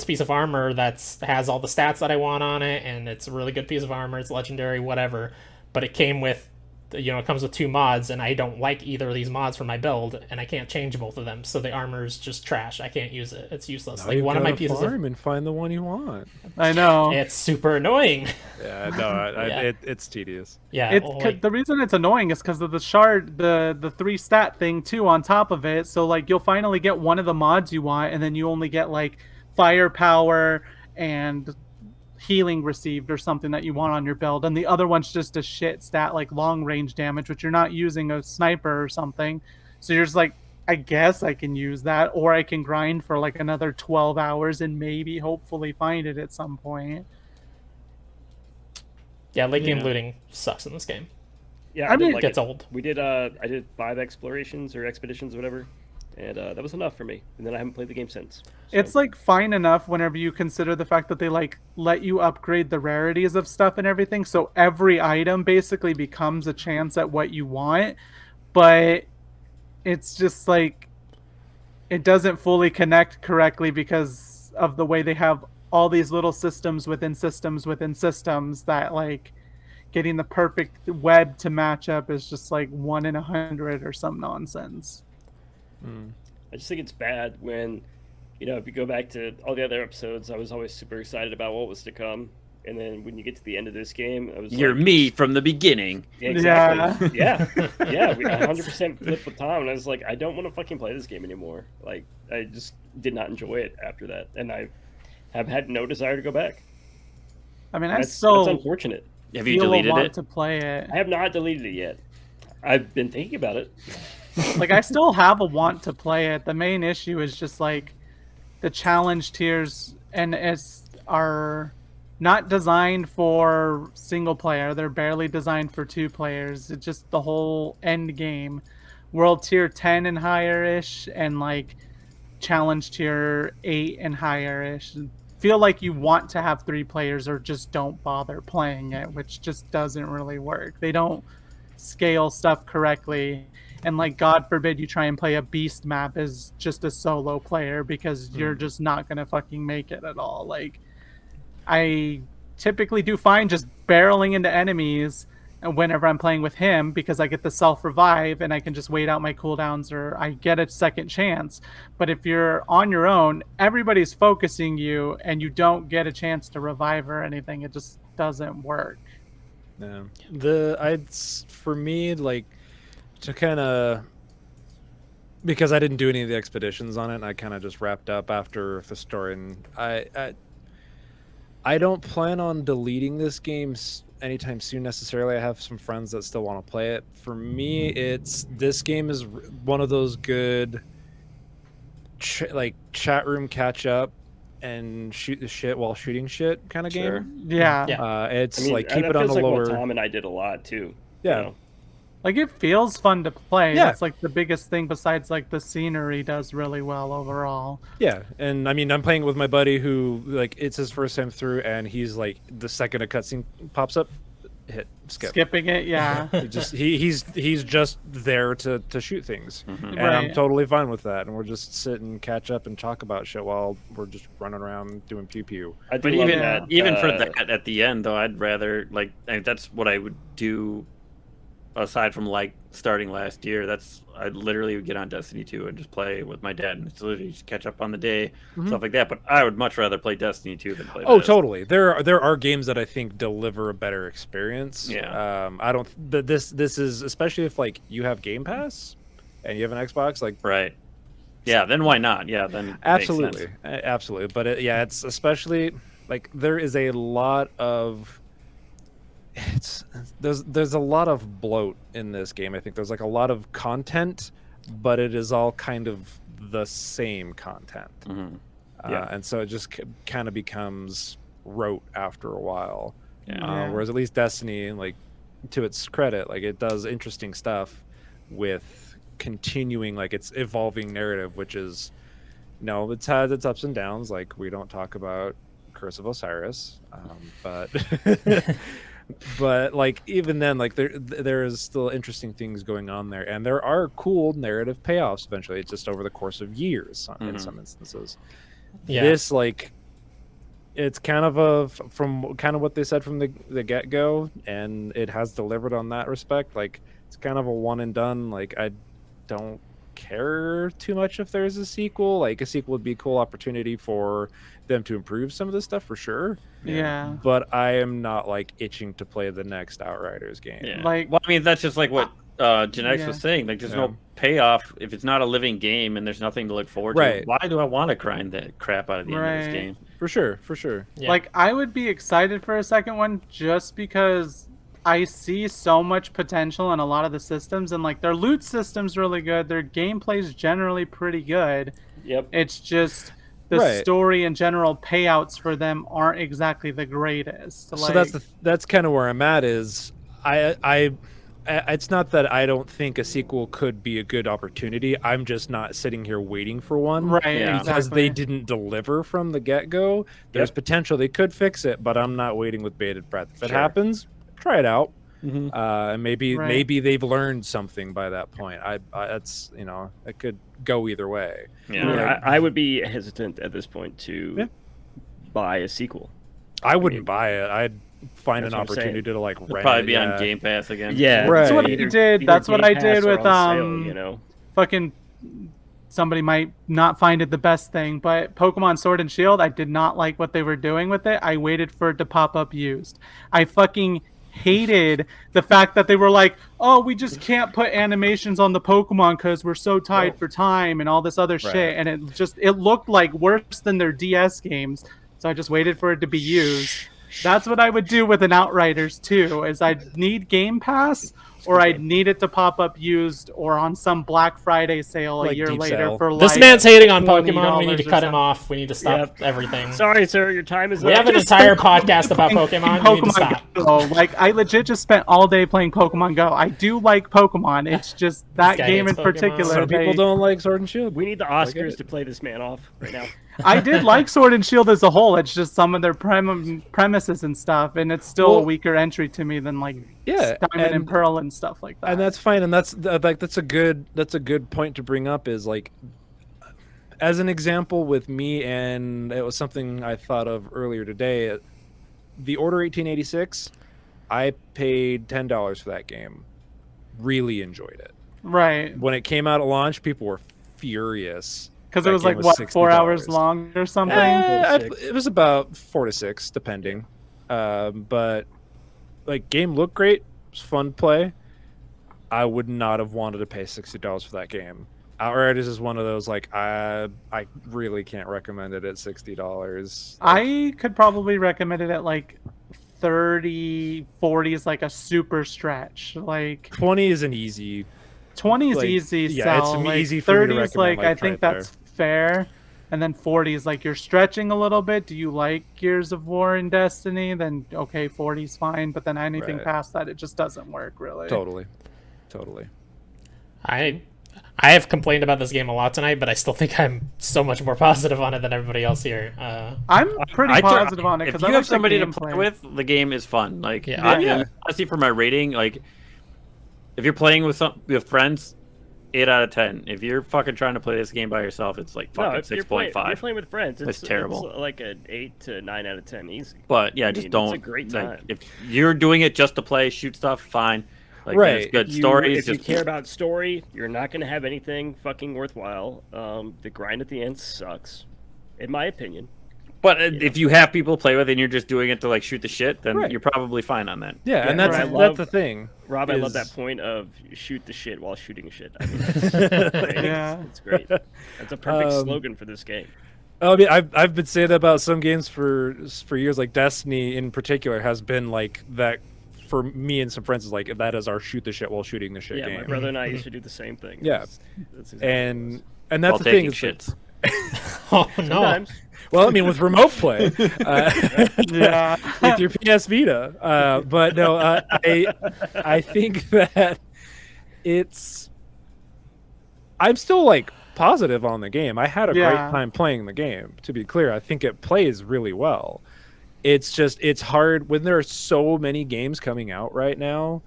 piece of armor that's has all the stats that I want on it, and it's a really good piece of armor. It's legendary, whatever. But it came with, it comes with 2 mods, and I don't like either of these mods for my build, and I can't change both of them. So the armor's just trash. I can't use it. It's useless. Now like you've one of my gotta pieces farm and find the one you want. I know. it's super annoying. Yeah, no, Yeah. it's tedious. Yeah, It's well, like, the reason it's annoying is because of the shard, the 3 stat thing too on top of it. So like you'll finally get one of the mods you want, and then you only get like firepower and healing received or something that you want on your build, and the other one's just a shit stat like long range damage, which you're not using a sniper or something. So you're just like, I guess I can use that, or I can grind for like another 12 hours and maybe hopefully find it at some point. yeah, late game looting sucks in this game. Yeah, I mean, It gets old. We did. I did 5 explorations or expeditions, or whatever, and that was enough for me. And then I haven't played the game since. So. It's like fine enough whenever you consider the fact that they like let you upgrade the rarities of stuff and everything, so every item basically becomes a chance at what you want, but it's just like it doesn't fully connect correctly because of the way they have all these little systems within systems within systems that like getting the perfect web to match up is just like 1 in 100 or some nonsense. I just think it's bad when, if you go back to all the other episodes, I was always super excited about what was to come. And then when you get to the end of this game, I was You're me from the beginning. Yeah, exactly. Yeah. We 100% flipped with Tom, and I was like, I don't want to fucking play this game anymore. Like, I just did not enjoy it after that, and I have had no desire to go back. I mean, That's still unfortunate. Have you feel a deleted want it? to play it. I have not deleted it yet. I've been thinking about it. Like, I still have a want to play it. The main issue is just like the challenge tiers and are not designed for single player. They're barely designed for 2 players. It's just the whole end game, world tier 10 and higher ish, and like challenge tier 8 and higher ish. Feel like you want to have 3 players or just don't bother playing it, which just doesn't really work. They don't scale stuff correctly, and like God forbid you try and play a beast map as just a solo player because you're just not gonna fucking make it at all. Like, I typically do fine just barreling into enemies whenever I'm playing with him because I get the self-revive and I can just wait out my cooldowns or I get a second chance. But if you're on your own, everybody's focusing you and you don't get a chance to revive or anything. It just doesn't work. Yeah. For me, like, to kind of, because I didn't do any of the expeditions on it, and I kind of just wrapped up after the story, and I don't plan on deleting this game anytime soon necessarily. I have some friends that still want to play it. For me, this game is one of those good chat room catch up and shoot the shit while shooting shit kind of game. Yeah. It's like keep it on the like lower. What Tom and I did a lot too. Yeah. Like, it feels fun to play. Yeah. That's like the biggest thing besides like the scenery does really well overall. Yeah, and I mean, I'm playing with my buddy who, like, it's his first time through, and he's like, the second a cutscene pops up, skip. Skipping it, yeah. He's just there to shoot things, and Right. I'm totally fine with that. And we're just sitting, catch up, and talk about shit while we're just running around doing pew pew. I do But love even that. even for that at the end though, I'd rather that's what I would do. Aside from like starting last year, I literally would get on Destiny 2 and just play with my dad and it's literally just catch up on the day, stuff like that. But I would much rather play Destiny 2 than play. Oh, this. totally. There are games that I think deliver a better experience. Yeah. I don't. But this is, especially if like you have Game Pass and you have an Xbox, like, Right. Yeah. Then why not? Yeah. Then it makes absolutely, sense. absolutely. But it's especially like there is a lot of. There's a lot of bloat in this game. I think there's like a lot of content, but it is all kind of the same content. And so it just kind of becomes rote after a while. Yeah. Whereas at least Destiny, like, to its credit, like, it does interesting stuff with continuing like its evolving narrative, which is, it's had its ups and downs. Like, we don't talk about Curse of Osiris, but But like even then, like there is still interesting things going on there, and there are cool narrative payoffs eventually. It's just over the course of years in some instances. Yeah. This like it's kind of from kind of what they said from the get-go, and it has delivered on that respect. Like it's kind of a one and done. Like I don't care too much if there's a sequel. Like a sequel would be a cool opportunity for them to improve some of this stuff for sure. Yeah. But I am not like itching to play the next Outriders game. Yeah. Like- well, I mean, that's just like what Genetix Yeah. was saying. Like, there's no payoff if it's not a living game and there's nothing to look forward to. Right. Why do I want to grind that crap out of the end of this Right. game? For sure. Yeah. Like, I would be excited for a second one just because I see so much potential in a lot of the systems, and like their loot system's really good. Their gameplay's generally pretty good. Yep. It's just the Right. story and general payouts for them aren't exactly the greatest. So that's kind of where I'm at. Is I it's not that I don't think a sequel could be a good opportunity. I'm just not sitting here waiting for one. right Yeah. Because they didn't deliver from the get-go. There's potential they could fix it, but I'm not waiting with bated breath. If it happens, try it out. And maybe they've learned something by that point. That's it could go either way. Yeah. I would be hesitant at this point to buy a sequel. I wouldn't buy it. I'd find That's an what I'm saying. opportunity to like It'll rent probably it, be on Game Pass again. Yeah, Right. That's what I Either- did. either That's what Game I Pass did or with on sale, fucking. Somebody might not find it the best thing, but Pokemon Sword and Shield, I did not like what they were doing with it. I waited for it to pop up used. I fucking hated the fact that they were like, oh, we just can't put animations on the Pokemon because we're so tied for time and all this other shit. And it looked like worse than their DS games. So I just waited for it to be used. That's what I would do with an Outriders too, is I'd need Game Pass or I'd need it to pop up used or on some Black Friday sale a Like year deep later sale. for This like man's hating on $20 Pokemon. We need to or cut him something. off. We need to stop everything. Sorry, sir, your time is We up. have an entire podcast about Pokemon. We need to stop. Go. Like I legit just spent all day playing Pokemon Go. I do like Pokemon. It's just that guy game in hates Pokemon. particular. Some people don't like Sword and Shield. We need the Oscars to play this man off right now. I did like Sword and Shield as a whole. It's just some of their premises and stuff, and it's still a weaker entry to me than like Diamond and Pearl and stuff like that. And that's fine, and that's a good point to bring up. Is like, as an example with me, and it was something I thought of earlier today. The Order 1886, I paid $10 for that game. Really enjoyed it. Right. When it came out at launch, people were furious. Because That it was game like, what, $60. 4 hours long or something? It was about 4 to 6, depending. But like, game looked great. It was fun to play. I would not have wanted to pay $60 for that game. Outriders is one of those, like, I really can't recommend it at $60. I could probably recommend it at like 30, 40 is like a super stretch. Like 20 is an easy. 20 is Like, easy yeah, it's sell. Like, easy for me to 30 is recommend, like, like, I try think it there. that's fair. And then 40 is like you're stretching a little bit. Do you like Gears of War and Destiny? Then okay, 40 is fine. But then anything Right. past that, it just doesn't work really. Totally. I have complained about this game a lot tonight, but I still think I'm so much more positive on it than everybody else here. I'm pretty positive on it If because you I have like the somebody to gameplay. play with, the game is fun. Like, Yeah. honestly, for my rating, like, if you're playing with friends, 8 out of 10. If you're fucking trying to play this game by yourself, it's like fucking if you're playing 6.5. with friends, That's terrible. It's like an 8 to 9 out of 10 easy. But yeah, I just mean, don't. It's a great like, time. if you're doing it just to play, shoot stuff, fine. Like, Right. It's good You- stories. If you Just care about story, you're not going to have anything fucking worthwhile. The grind at the end sucks, in my opinion. But if you have people to play with and you're just doing it to like shoot the shit, then Right. you're probably fine on that. Yeah, and that's the thing. Rob, I love is- that point of shoot the shit while shooting shit. I mean, that's great. Yeah. It's great. That's a perfect slogan for this game. I mean, I've been saying that about some games for years. Like Destiny in particular has been like that for me and some friends. Is like that is our shoot the shit while shooting the shit Yeah, game. my brother and I used to do the same thing. Yeah. That's exactly what it was. and that's While the thing. taking Is that- shits. Oh no! Sometimes. well, I mean, with remote play, Yeah. with your PS Vita. But no, I think that it's. I'm still like positive on the game. I had a great Yeah. time playing the game. To be clear, I think it plays really well. it's hard when there are so many games coming out right now,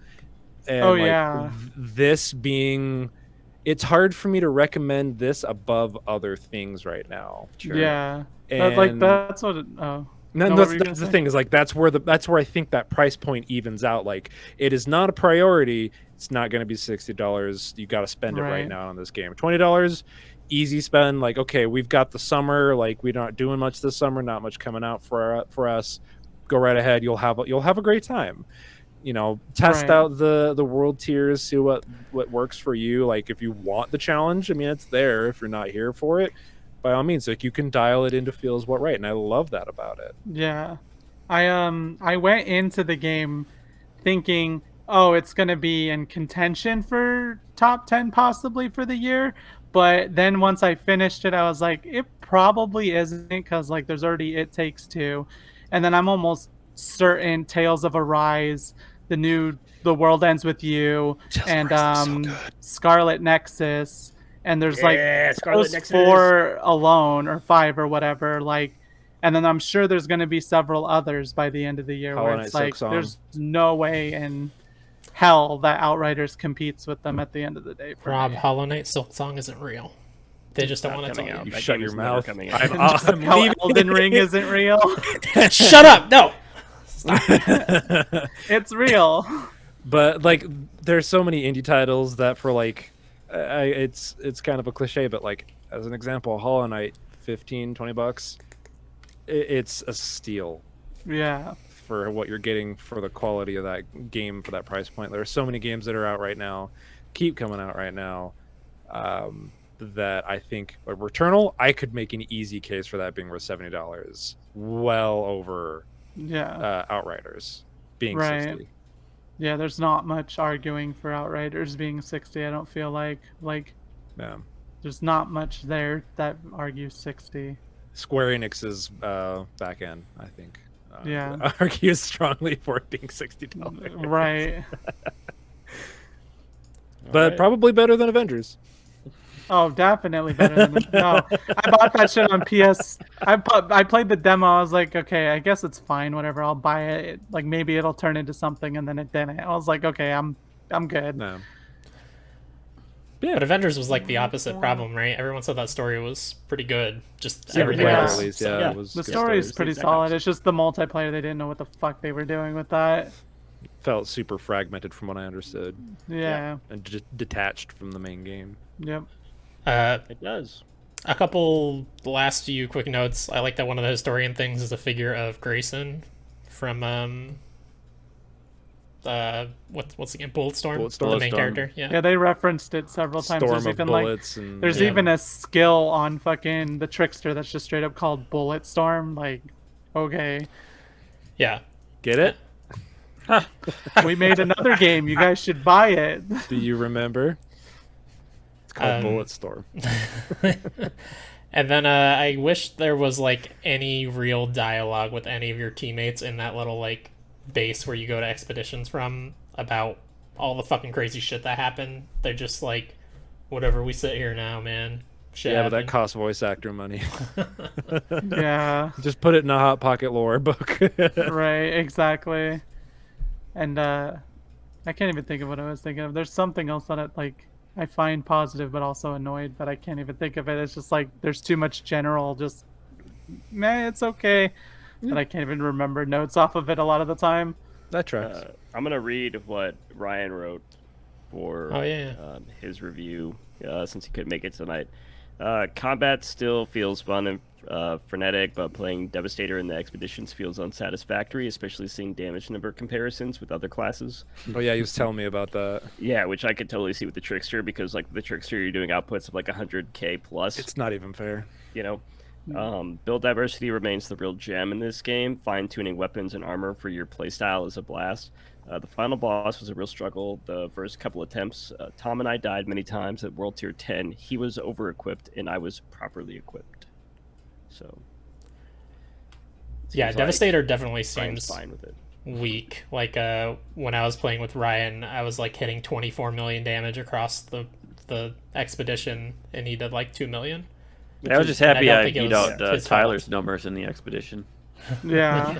and Oh, like yeah. this being, it's hard for me to recommend this above other things right now. Yeah. And That's what. Oh. no, No, what were you gonna that's the say? thing is like that's where I think that price point evens out. Like it is not a priority. It's not going to be $60. You got to spend it right Right. now on this game. $20, easy spend. Like okay, we've got the summer. Like we're not doing much this summer. Not much coming out for us. Go right ahead. You'll have a great time. You know, test Right. out the world tiers. See what works for you. Like if you want the challenge, I mean, it's there. If you're not here for it, by all means, like you can dial it into feels what right, and I love that about it. Yeah. I went into the game thinking, oh, it's gonna be in contention for top 10 possibly for the year. But then once I finished it, I was like, it probably isn't, because like there's already It Takes Two. And then I'm almost certain Tales of Arise, The World Ends With You, and Scarlet Nexus. And there's like Scarlet those Nexus. 4 alone, or 5 or whatever, like, and then I'm sure there's going to be several others by the end of the year Hollow where Knight it's like Silksong. there's no way in hell that Outriders competes with them at the end of the day. For Rob, me. Hollow Knight Silksong isn't real. They just don't Not want to coming tell out. you. You That shut game your is never mouth. coming out. I'm How leaving. Elden Ring isn't real. Shut up! No. It's real. But like there's so many indie titles that for like it's kind of a cliche, but like as an example, Hollow Knight, $15-20, it's a steal Yeah. for what you're getting for the quality of that game for that price point. There are so many games that are out right now, keep coming out right now, that I think Returnal, I could make an easy case for that being worth $70, well over Yeah. Outriders being Right. 60. Yeah, there's not much arguing for Outriders being 60. I don't feel like Yeah. there's not much there that argues 60. Square Enix's back end, I think. Yeah. Argues strongly for it being $60. Right. But probably better than Avengers. Oh, definitely better than no. I bought that shit on PS. I played the demo. I was like, okay, I guess it's fine. Whatever. I'll buy it. Like maybe it'll turn into something, and then it didn't. I was like, okay, I'm good. No. But Avengers was like the opposite problem, right? Everyone said that story was pretty good. Just Yeah, everything yeah. else. At least, So, yeah, yeah. it was The good story is stories, pretty exact solid. opposite. It's just the multiplayer. They didn't know what the fuck they were doing with that. Felt super fragmented from what I understood, Yeah. and just detached from the main game. Yep. It does. A couple last few quick notes. I like that one of the historian things is a figure of Grayson from what's the game? Bulletstorm? Bulletstorm. The main Bulletstorm. character. Yeah. Yeah, they referenced it several times. Storm There's of even bullets and there's Yeah. even a skill on fucking the Trickster that's just straight up called Bulletstorm. Like, okay, Yeah. get it? we made another game. You guys should buy it. Do you remember? It's called Um, Bulletstorm. And then I wish there was like any real dialogue with any of your teammates in that little like base where you go to expeditions from about all the fucking crazy shit that happened. They're just like, whatever, we sit here now, man. Shit Yeah, but that happened. costs voice actor money. Yeah, Just put it in a Hot Pocket lore book. right, exactly. And I can't even think of what I was thinking of. There's something else that I find positive but also annoyed, but I can't even think of it. It's just like there's too much general just meh, it's okay. But I can't even remember notes off of it a lot of the time. That tracks. I'm gonna read what Ryan wrote for Oh, yeah. his review since he couldn't make it tonight. Combat still feels fun and frenetic, but playing Devastator in the expeditions feels unsatisfactory, especially seeing damage number comparisons with other classes. Oh yeah, he was telling me about that. Yeah, which I could totally see with the Trickster, because like the Trickster, you're doing outputs of like 100k plus. It's not even fair. You know, build diversity remains the real gem in this game. Fine-tuning weapons and armor for your playstyle is a blast. The final boss was a real struggle. The first couple attempts, Tom and I died many times at World Tier 10. He was over-equipped, and I was properly equipped. So, Yeah, seems like Devastator definitely Ryan's seems fine with it. weak. Like when I was playing with Ryan, I was like hitting 24 million damage across the expedition, and he did like 2 million. I was just And I happy don't I think it beat was out his fault. Tyler's numbers in the expedition. Yeah.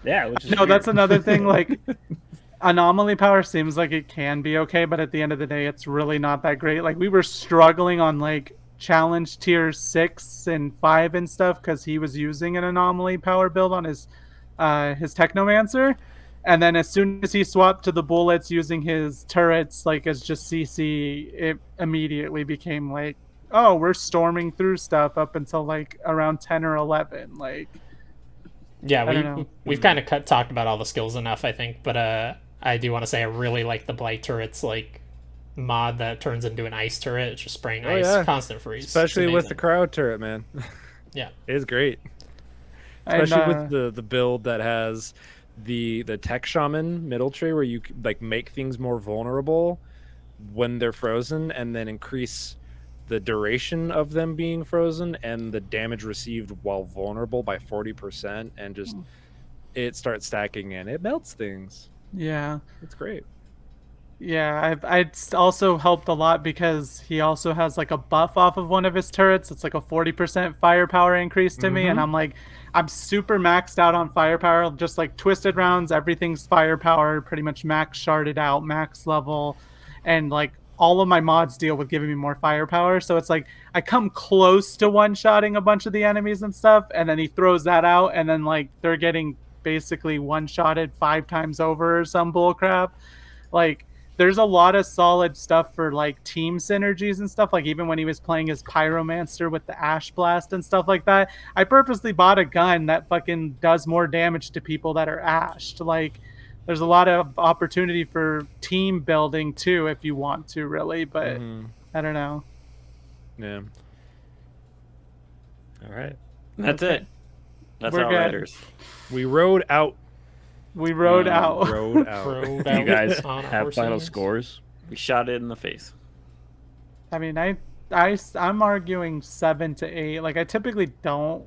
Yeah, which is No, weird. that's another thing. Like, anomaly power seems like it can be okay, but at the end of the day, it's really not that great. Like, we were struggling on like challenge tier 6 and 5 and stuff because he was using an anomaly power build on his Technomancer. And then as soon as he swapped to the bullets using his turrets like as just CC, it immediately became like, oh, we're storming through stuff up until like around 10 or 11. Like, Yeah, I don't know. we've kind of talked about all the skills enough, I think. But I do want to say I really like the Blight turrets like mod that turns into an ice turret. It's just spraying ice, yeah. constant freeze. Especially It's with the amazing. crowd turret, man. Yeah. It is great. And, Especially with the build that has the tech shaman middle tree, where you like make things more vulnerable when they're frozen, and then increase the duration of them being frozen and the damage received while vulnerable by 40%, and just it starts stacking and it melts things. yeah. It's great. Yeah, it's also helped a lot because he also has like a buff off of one of his turrets. It's like a 40% firepower increase to me, and I'm like, I'm super maxed out on firepower. Just like twisted rounds, everything's firepower, pretty much max sharded out, max level, and like all of my mods deal with giving me more firepower. So it's like I come close to one-shotting a bunch of the enemies and stuff, and then he throws that out, and then like they're getting basically one-shotted 5 times over or some bullcrap. Like, there's a lot of solid stuff for like team synergies and stuff. Like even when he was playing his pyromancer with the ash blast and stuff like that, I purposely bought a gun that fucking does more damage to people that are ashed. Like, there's a lot of opportunity for team building too if you want to, really. But I don't know. Yeah. All right. That's Okay. it. That's We're good. Outriders. We rode out. We rode out. Rode out. Rode Do you out guys on have final horses. scores? We shot it in the face. I mean, I'm arguing 7 to 8. Like, I typically don't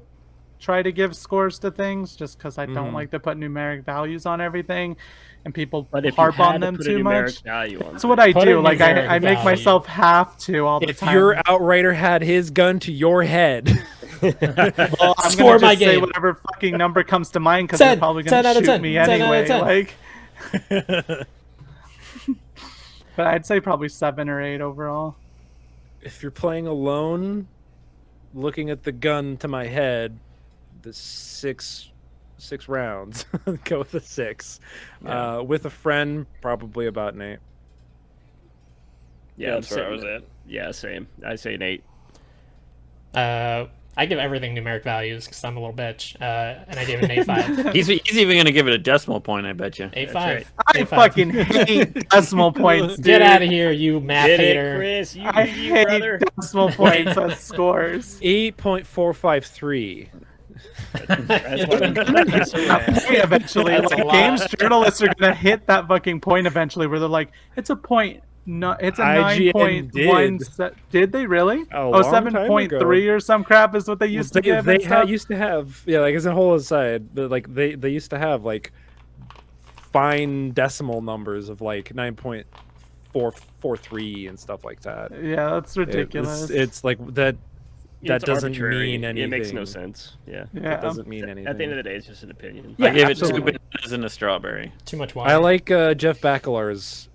try to give scores to things just because I don't like to put numeric values on everything, and people But if harp you had on to them put too a numeric much. value on That's what I Put do. a Like, numeric I make value. myself have to all the If time. your outrider had his gun to your head, Well, I'm Score gonna my just say game. whatever fucking number comes to mind because they're 10, probably 10 gonna out of shoot 10, me 10 out of anyway. 10. Like, but I'd say probably 7 or 8 overall. if you're playing alone, looking at the gun to my head, the six rounds. Go with a 6. Yeah. With a friend, probably about an 8. Yeah, That's where I same. was at. Yeah, same. I say an 8. I give everything numeric values because I'm a little bitch, and I gave it an 8.5. He's even going to give it a decimal point, I bet you. 8.5. right. I fucking hate decimal points, dude. Get out of here, you math Get hater. it, Chris. You, I you hate brother. decimal points as scores. 8.453. That's why we got this around. Point eventually, That's a like lot. games journalists are gonna hit that fucking point eventually, where they're like, "It's a point." No, it's a IGN 9.1. Did they really? A long time 7.3 or some crap is what they used to give. They and stuff? used to have, yeah, like as a whole aside, but like they used to have like fine decimal numbers of like 9.443 and stuff like that. Yeah, that's ridiculous. It's like that. That It's doesn't arbitrary. mean anything. It makes no sense. Yeah. yeah, It doesn't mean anything. At the end of the day, it's just an opinion. Yeah, I gave it absolutely. 2 bananas and a strawberry. Too much water. I like Jeff Bakalar's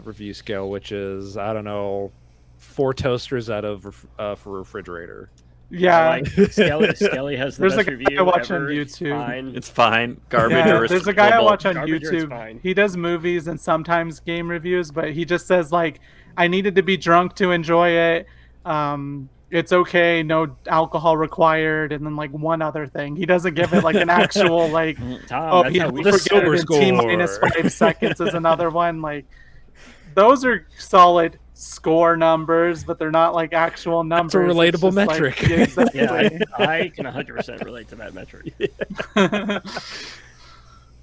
review scale, which is, I don't know, 4 toasters out of for refrigerator. yeah. I like Skelly has the There's best a guy review I watch ever. on It's YouTube. fine. It's fine. Garbage Yeah, or there's a guy I recyclable. watch on Garbage or it's YouTube. fine. He does movies and sometimes game reviews, but he just says like, "I needed to be drunk to enjoy it. It's okay, no alcohol required," and then like one other thing. He doesn't give it like an actual like, Tom, "Oh, that's he how we the forgot silver it in T-minus score. 5 seconds" is another one. Like, those are solid score numbers, but they're not like actual numbers. a It's relatable just, like, metric. yeah, exactly. Yeah, I can 100% relate to that metric.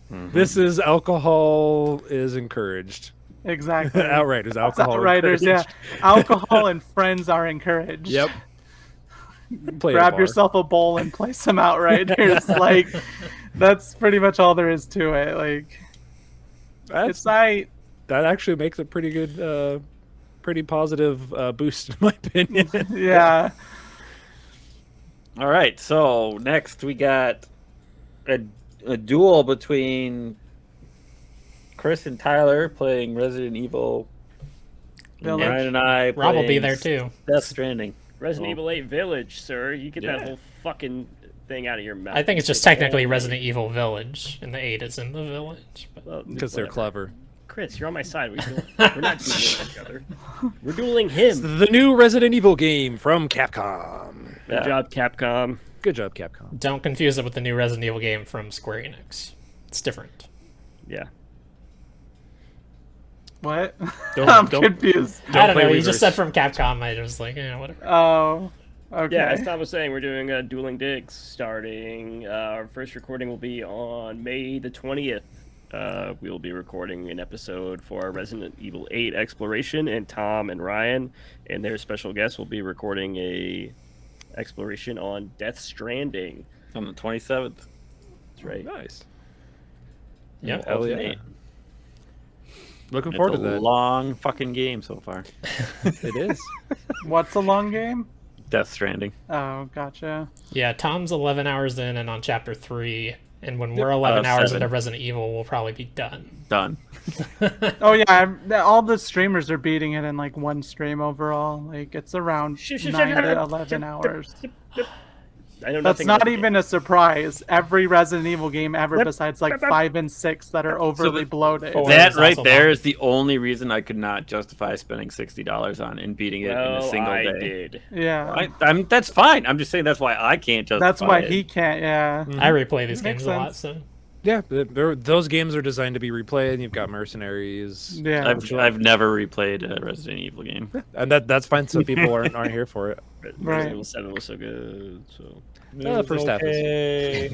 This is alcohol is encouraged. Exactly. Outriders, That's alcohol. Outriders, yeah. encouraged. Alcohol and friends are encouraged. Yep. Play at a Grab bar. yourself a bowl and play some Outriders. Like, that's pretty much all there is to it. Like, it's That actually makes a pretty good, pretty positive boost, in my opinion. yeah. All right, so next we got a duel between Chris and Tyler playing Resident Evil. And Village. Ryan and I Rob will be playing there too. Death Stranding. Resident Evil 8 Village, sir. You get that Yeah. whole fucking thing out of your mouth. I think it's just technically Resident Evil Village, and the 8 is in the village. But Well, Because they're whatever. clever. Chris, you're on my side. We're not dueling each other. We're dueling him. The new Resident Evil game from Capcom. Good job, Capcom. Good job, Capcom. don't confuse it with the new Resident Evil game from Square Enix. It's different. Yeah. What? Don't- I'm don't- confused. I don't play know. You reverse. just said from Capcom. I was like, yeah, whatever. Oh, okay. Yeah, as Tom was saying, we're doing Dueling Digs starting. Our first recording will be on May the 20th. We will be recording an episode for our Resident Evil 8 exploration, and Tom and Ryan and their special guests will be recording a exploration on Death Stranding. On the 27th. That's right. Nice. Yeah. Hell yeah. Ultimate. Looking It's forward a to that. long fucking game so far. It is. What's a long game? Death Stranding. Oh, gotcha. Yeah, Tom's 11 hours in and on chapter 3, and when we're 11 hours 7. into Resident Evil, we'll probably be done. Done. Oh yeah, all the streamers are beating it in like one stream overall. Like it's around 9 to 11 hours. I know That's nothing not about the even a surprise. Every Resident Evil game ever, besides like 5 and 6, that are overly bloated. Four. That is right also there long. is the only reason I could not justify spending $60 on and beating it in a single I day. did. Yeah, I'm that's fine. I'm just saying that's why I can't justify that's why it. he can't. Yeah, I replay these Makes games a lot, sense. so Yeah, those games are designed to be replayed. You've got Mercenaries. yeah. I've never replayed a Resident Evil game. And that's fine. Some people aren't here for it. Right. Resident Evil 7 was so good. So, The first half is.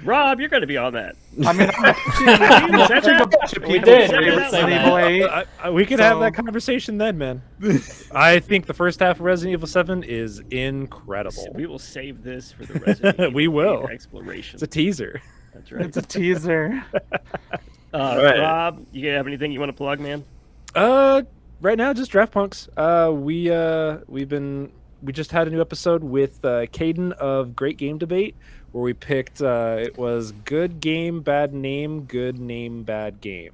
Rob, you're going to be on that. I mean, Is that a right? bunch of We people did. play We did Resident say Evil that. 8. We could have So- that conversation then, man. I think the first half of Resident Evil 7 is incredible. We will save this for the Resident Evil We will. exploration. It's a teaser. That's right. It's a teaser. Right. Rob, you have anything you want to plug, man? Right now, just Draft Punks. We just had a new episode with Caden of Great Game Debate, where we picked it was good game, bad name, good name, bad game.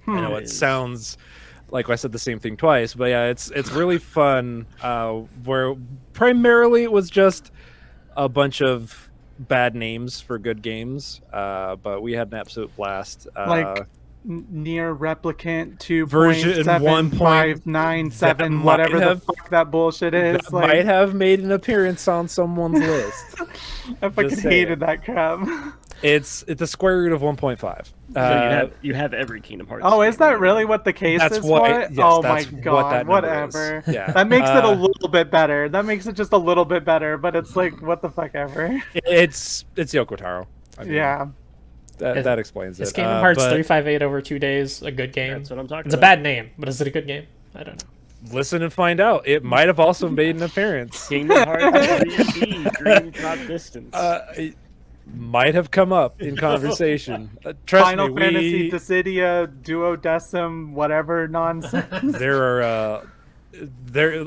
I know it sounds like I said the same thing twice, but yeah, it's really fun. Where primarily it was just a bunch of bad names for good games, but we had an absolute blast. Like near replicant Version 2.7597, that whatever might the have- fuck that bullshit is. that Like, might have made an appearance on someone's list. I fucking just saying. hated that crap. It's the square root of 1.5. So you have every Kingdom Hearts. Oh, is game. that really what the case That's is what- for it? yes, Oh my that's what god, that number whatever. is. Yeah. That makes it a little bit better. That makes it just a little bit better, but it's like, what the fuck ever. It's Yoko Taro. I mean, Yeah. that explains is it. Kingdom Hearts but 358 over 2 days a good game? That's what I'm talking It's a about. bad name, but is it a good game? I don't know. listen and find out. It might have also made an appearance. Kingdom Hearts 3D, Dream Drop Distance. It might have come up in conversation. Trust Final me, Fantasy Dissidia, Duodecim, whatever nonsense. there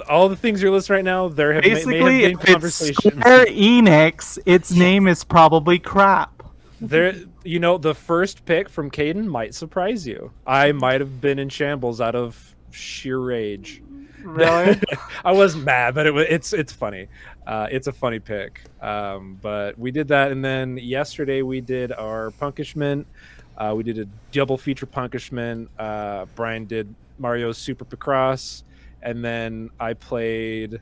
all the things you're listing right now. There have may have Basically, been if it's conversations. Square Enix, its name is probably crap. There, the first pick from Caden might surprise you. I might have been in shambles out of sheer rage. Really? I wasn't mad, but it's funny. It's a funny pick. But we did that, and then yesterday we did our Punkishment. We did a double feature Punkishment. Brian did Mario's Super Picross, and then I played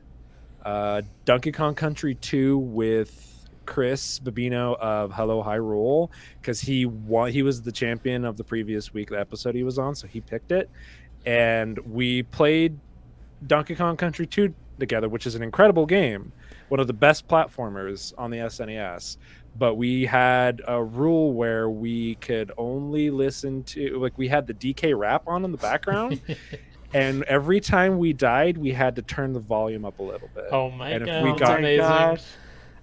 Donkey Kong Country 2 with Chris Babino of Hello High Roll, because he was the champion of the previous week, the episode he was on, so he picked it, and we played Donkey Kong Country 2 together, which is an incredible game, one of the best platformers on the SNES. But we had a rule where we could only listen to, like, we had the DK rap on in the background, and every time we died, we had to turn the volume up a little bit. Oh my And if god, we that's got- amazing. Gosh.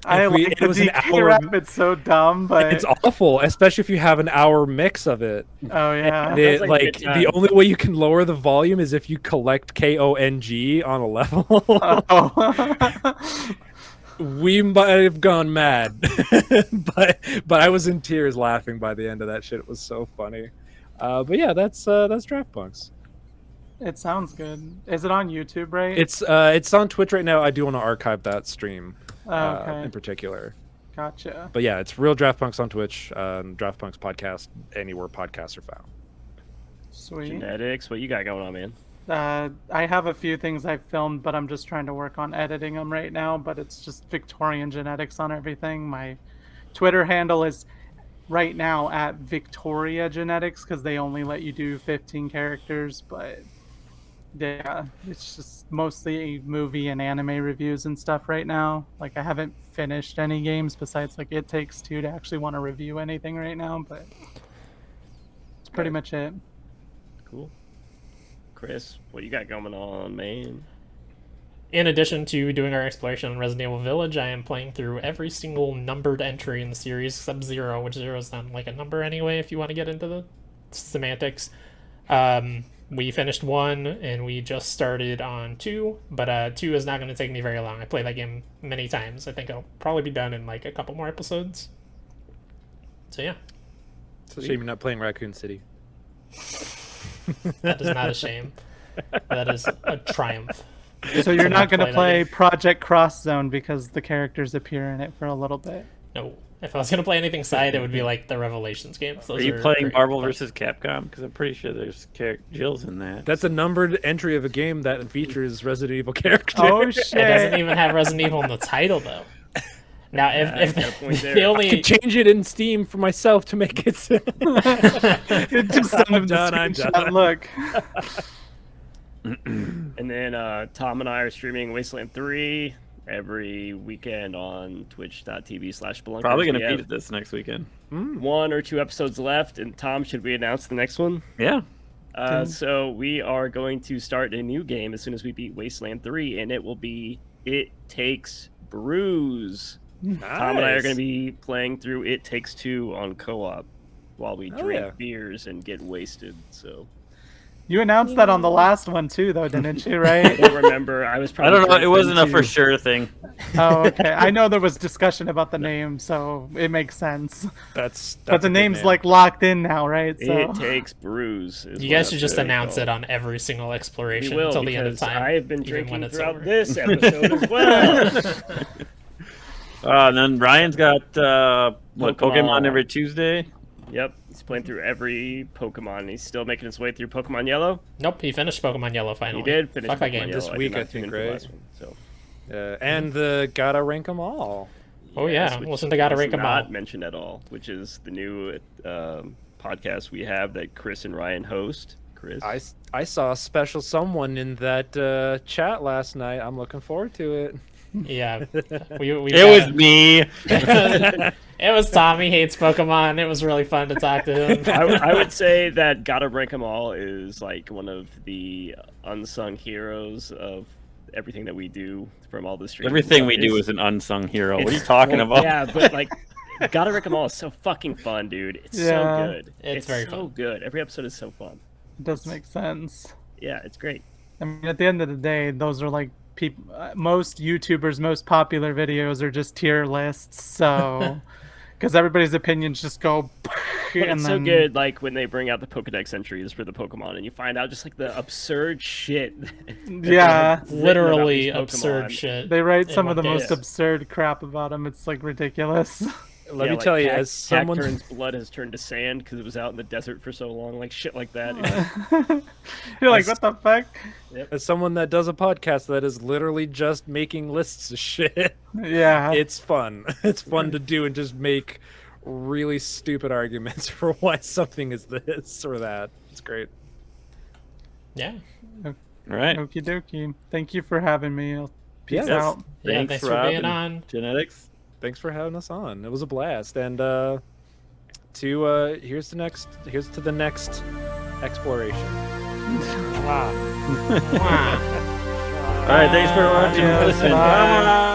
I we- like it the was an DK hour- rap. It's so dumb, but It's awful, especially if you have an hour mix of it. oh yeah. And it, Sounds like a like good time. the only way you can lower the volume is if you collect KONG on a level. Oh. We might have gone mad, but I was in tears laughing by the end of that shit. It was so funny. But yeah, that's Draft Punks. It sounds good. Is it on YouTube, right? It's on Twitch right now. I do want to archive that stream Okay. in particular. Gotcha. But yeah, it's Real Draft Punks on Twitch. Draft Punks podcast anywhere podcasts are found. Sweet. Genetics, what you got going on, man? I have a few things I've filmed, but I'm just trying to work on editing them right now. But it's just VictorianGenetix on everything. My Twitter handle is right now at VictoriaGenetix because they only let you do 15 characters. But yeah, it's just mostly movie and anime reviews and stuff right now. Like I haven't finished any games besides like It Takes Two to actually want to review anything right now. But it's pretty much it. Cool. Chris, what you got going on, man? In addition to doing our exploration on Resident Evil Village, I am playing through every single numbered entry in the series, except 0, which 0 is not like a number anyway, if you want to get into the semantics. We finished 1, and we just started on 2, but 2 is not going to take me very long. I played that game many times. I think it'll probably be done in like a couple more episodes. So yeah. It's a shame you're not playing Raccoon City. That is not a shame. That is a triumph. So you're not going to play that game. Project Cross Zone because the characters appear in it for a little bit. No. If I was going to play anything side, it would be like the Revelations games. Those Are you playing great, Marvel but- versus Capcom? Because I'm pretty sure there's Jill's in that. That's a numbered entry of a game that features Resident Evil characters. Oh It doesn't shit! even have Resident Evil in the title, though. Now, if got a point there. the I only... could change it in Steam for myself to make it. It just sent him the I'm screenshot. done. Look, And then Tom and I are streaming Wasteland 3 every weekend on twitch.tv/Spelunkers. Probably going We to have beat this next weekend. 1 or 2 episodes left. And Tom, should we announce the next one? Yeah. So we are going to start a new game as soon as we beat Wasteland 3, and it will be It Takes Brews. Tom and I are going to be playing through It Takes Two on co-op while we drink yeah. beers and get wasted. So you announced that on the last one too, though, didn't you? I Right? don't remember. I was I probably don't know. It drinking wasn't a too. for sure thing. Oh, okay. I know there was discussion about the name, so it makes sense. That's But the a good name's name. like locked in now, right? So It Takes Brews. Is You what guys should it's just gonna be announce it called. on every single We exploration will, until the end of because time. I have been even when drinking it's throughout over. this episode as well. And then Ryan's got Pokemon Pokemon. every Tuesday. Yep, he's playing through every Pokemon. He's still making his way through Pokemon Yellow. Nope, he finished Pokemon Yellow He finally. did finish Fuck Pokemon that game. Yellow. This did week, not I tune think, in for the right? last one, so. and the Gotta Rank 'em All. Oh yeah, which listen to Gotta was Rank 'em not All. mentioned at all, which is the new podcast we have that Chris and Ryan host. Chris, I saw a special someone in that chat last night. I'm looking forward to it. Yeah. We It was me. It was Tommy hates Pokemon. It was really fun to talk to him. I would say that Gotta Rank 'em All is like one of the unsung heroes of everything that we do from all the streams. Everything we do is an unsung hero. What are you talking Well, about? Yeah, but like, Gotta Rank 'em All is so fucking fun, dude. It's Yeah. so good. It's very so fun. good. Every episode is so fun. it does make sense. Yeah, it's great. I mean, at the end of the day, those are like most YouTubers' most popular videos are just tier lists. So, because everybody's opinions just go. But and it's then, so good, like when they bring out the Pokedex entries for the Pokemon, and you find out just like the absurd shit. that they Yeah. have written about Literally these absurd Pokemon. shit. They write in some of one the most day. absurd crap about them. It's like ridiculous. Let Yeah, me like tell you, Cacturne's as someone blood has turned to sand because it was out in the desert for so long, like shit like that. You're like, what the fuck? as someone that does a podcast that is literally just making lists of shit, Yeah. it's fun. It's fun to do and just make really stupid arguments for why something is this or that. It's great. Yeah. All right. Okie dokie. Thank you for having me. Peace Yeah, out. Yeah, thanks for Rob being and on. Genetics. Thanks for having us on. It was a blast. And here's to the next exploration. Wow. All right. Thanks for watching. Adios. Listen. Bye. Bye.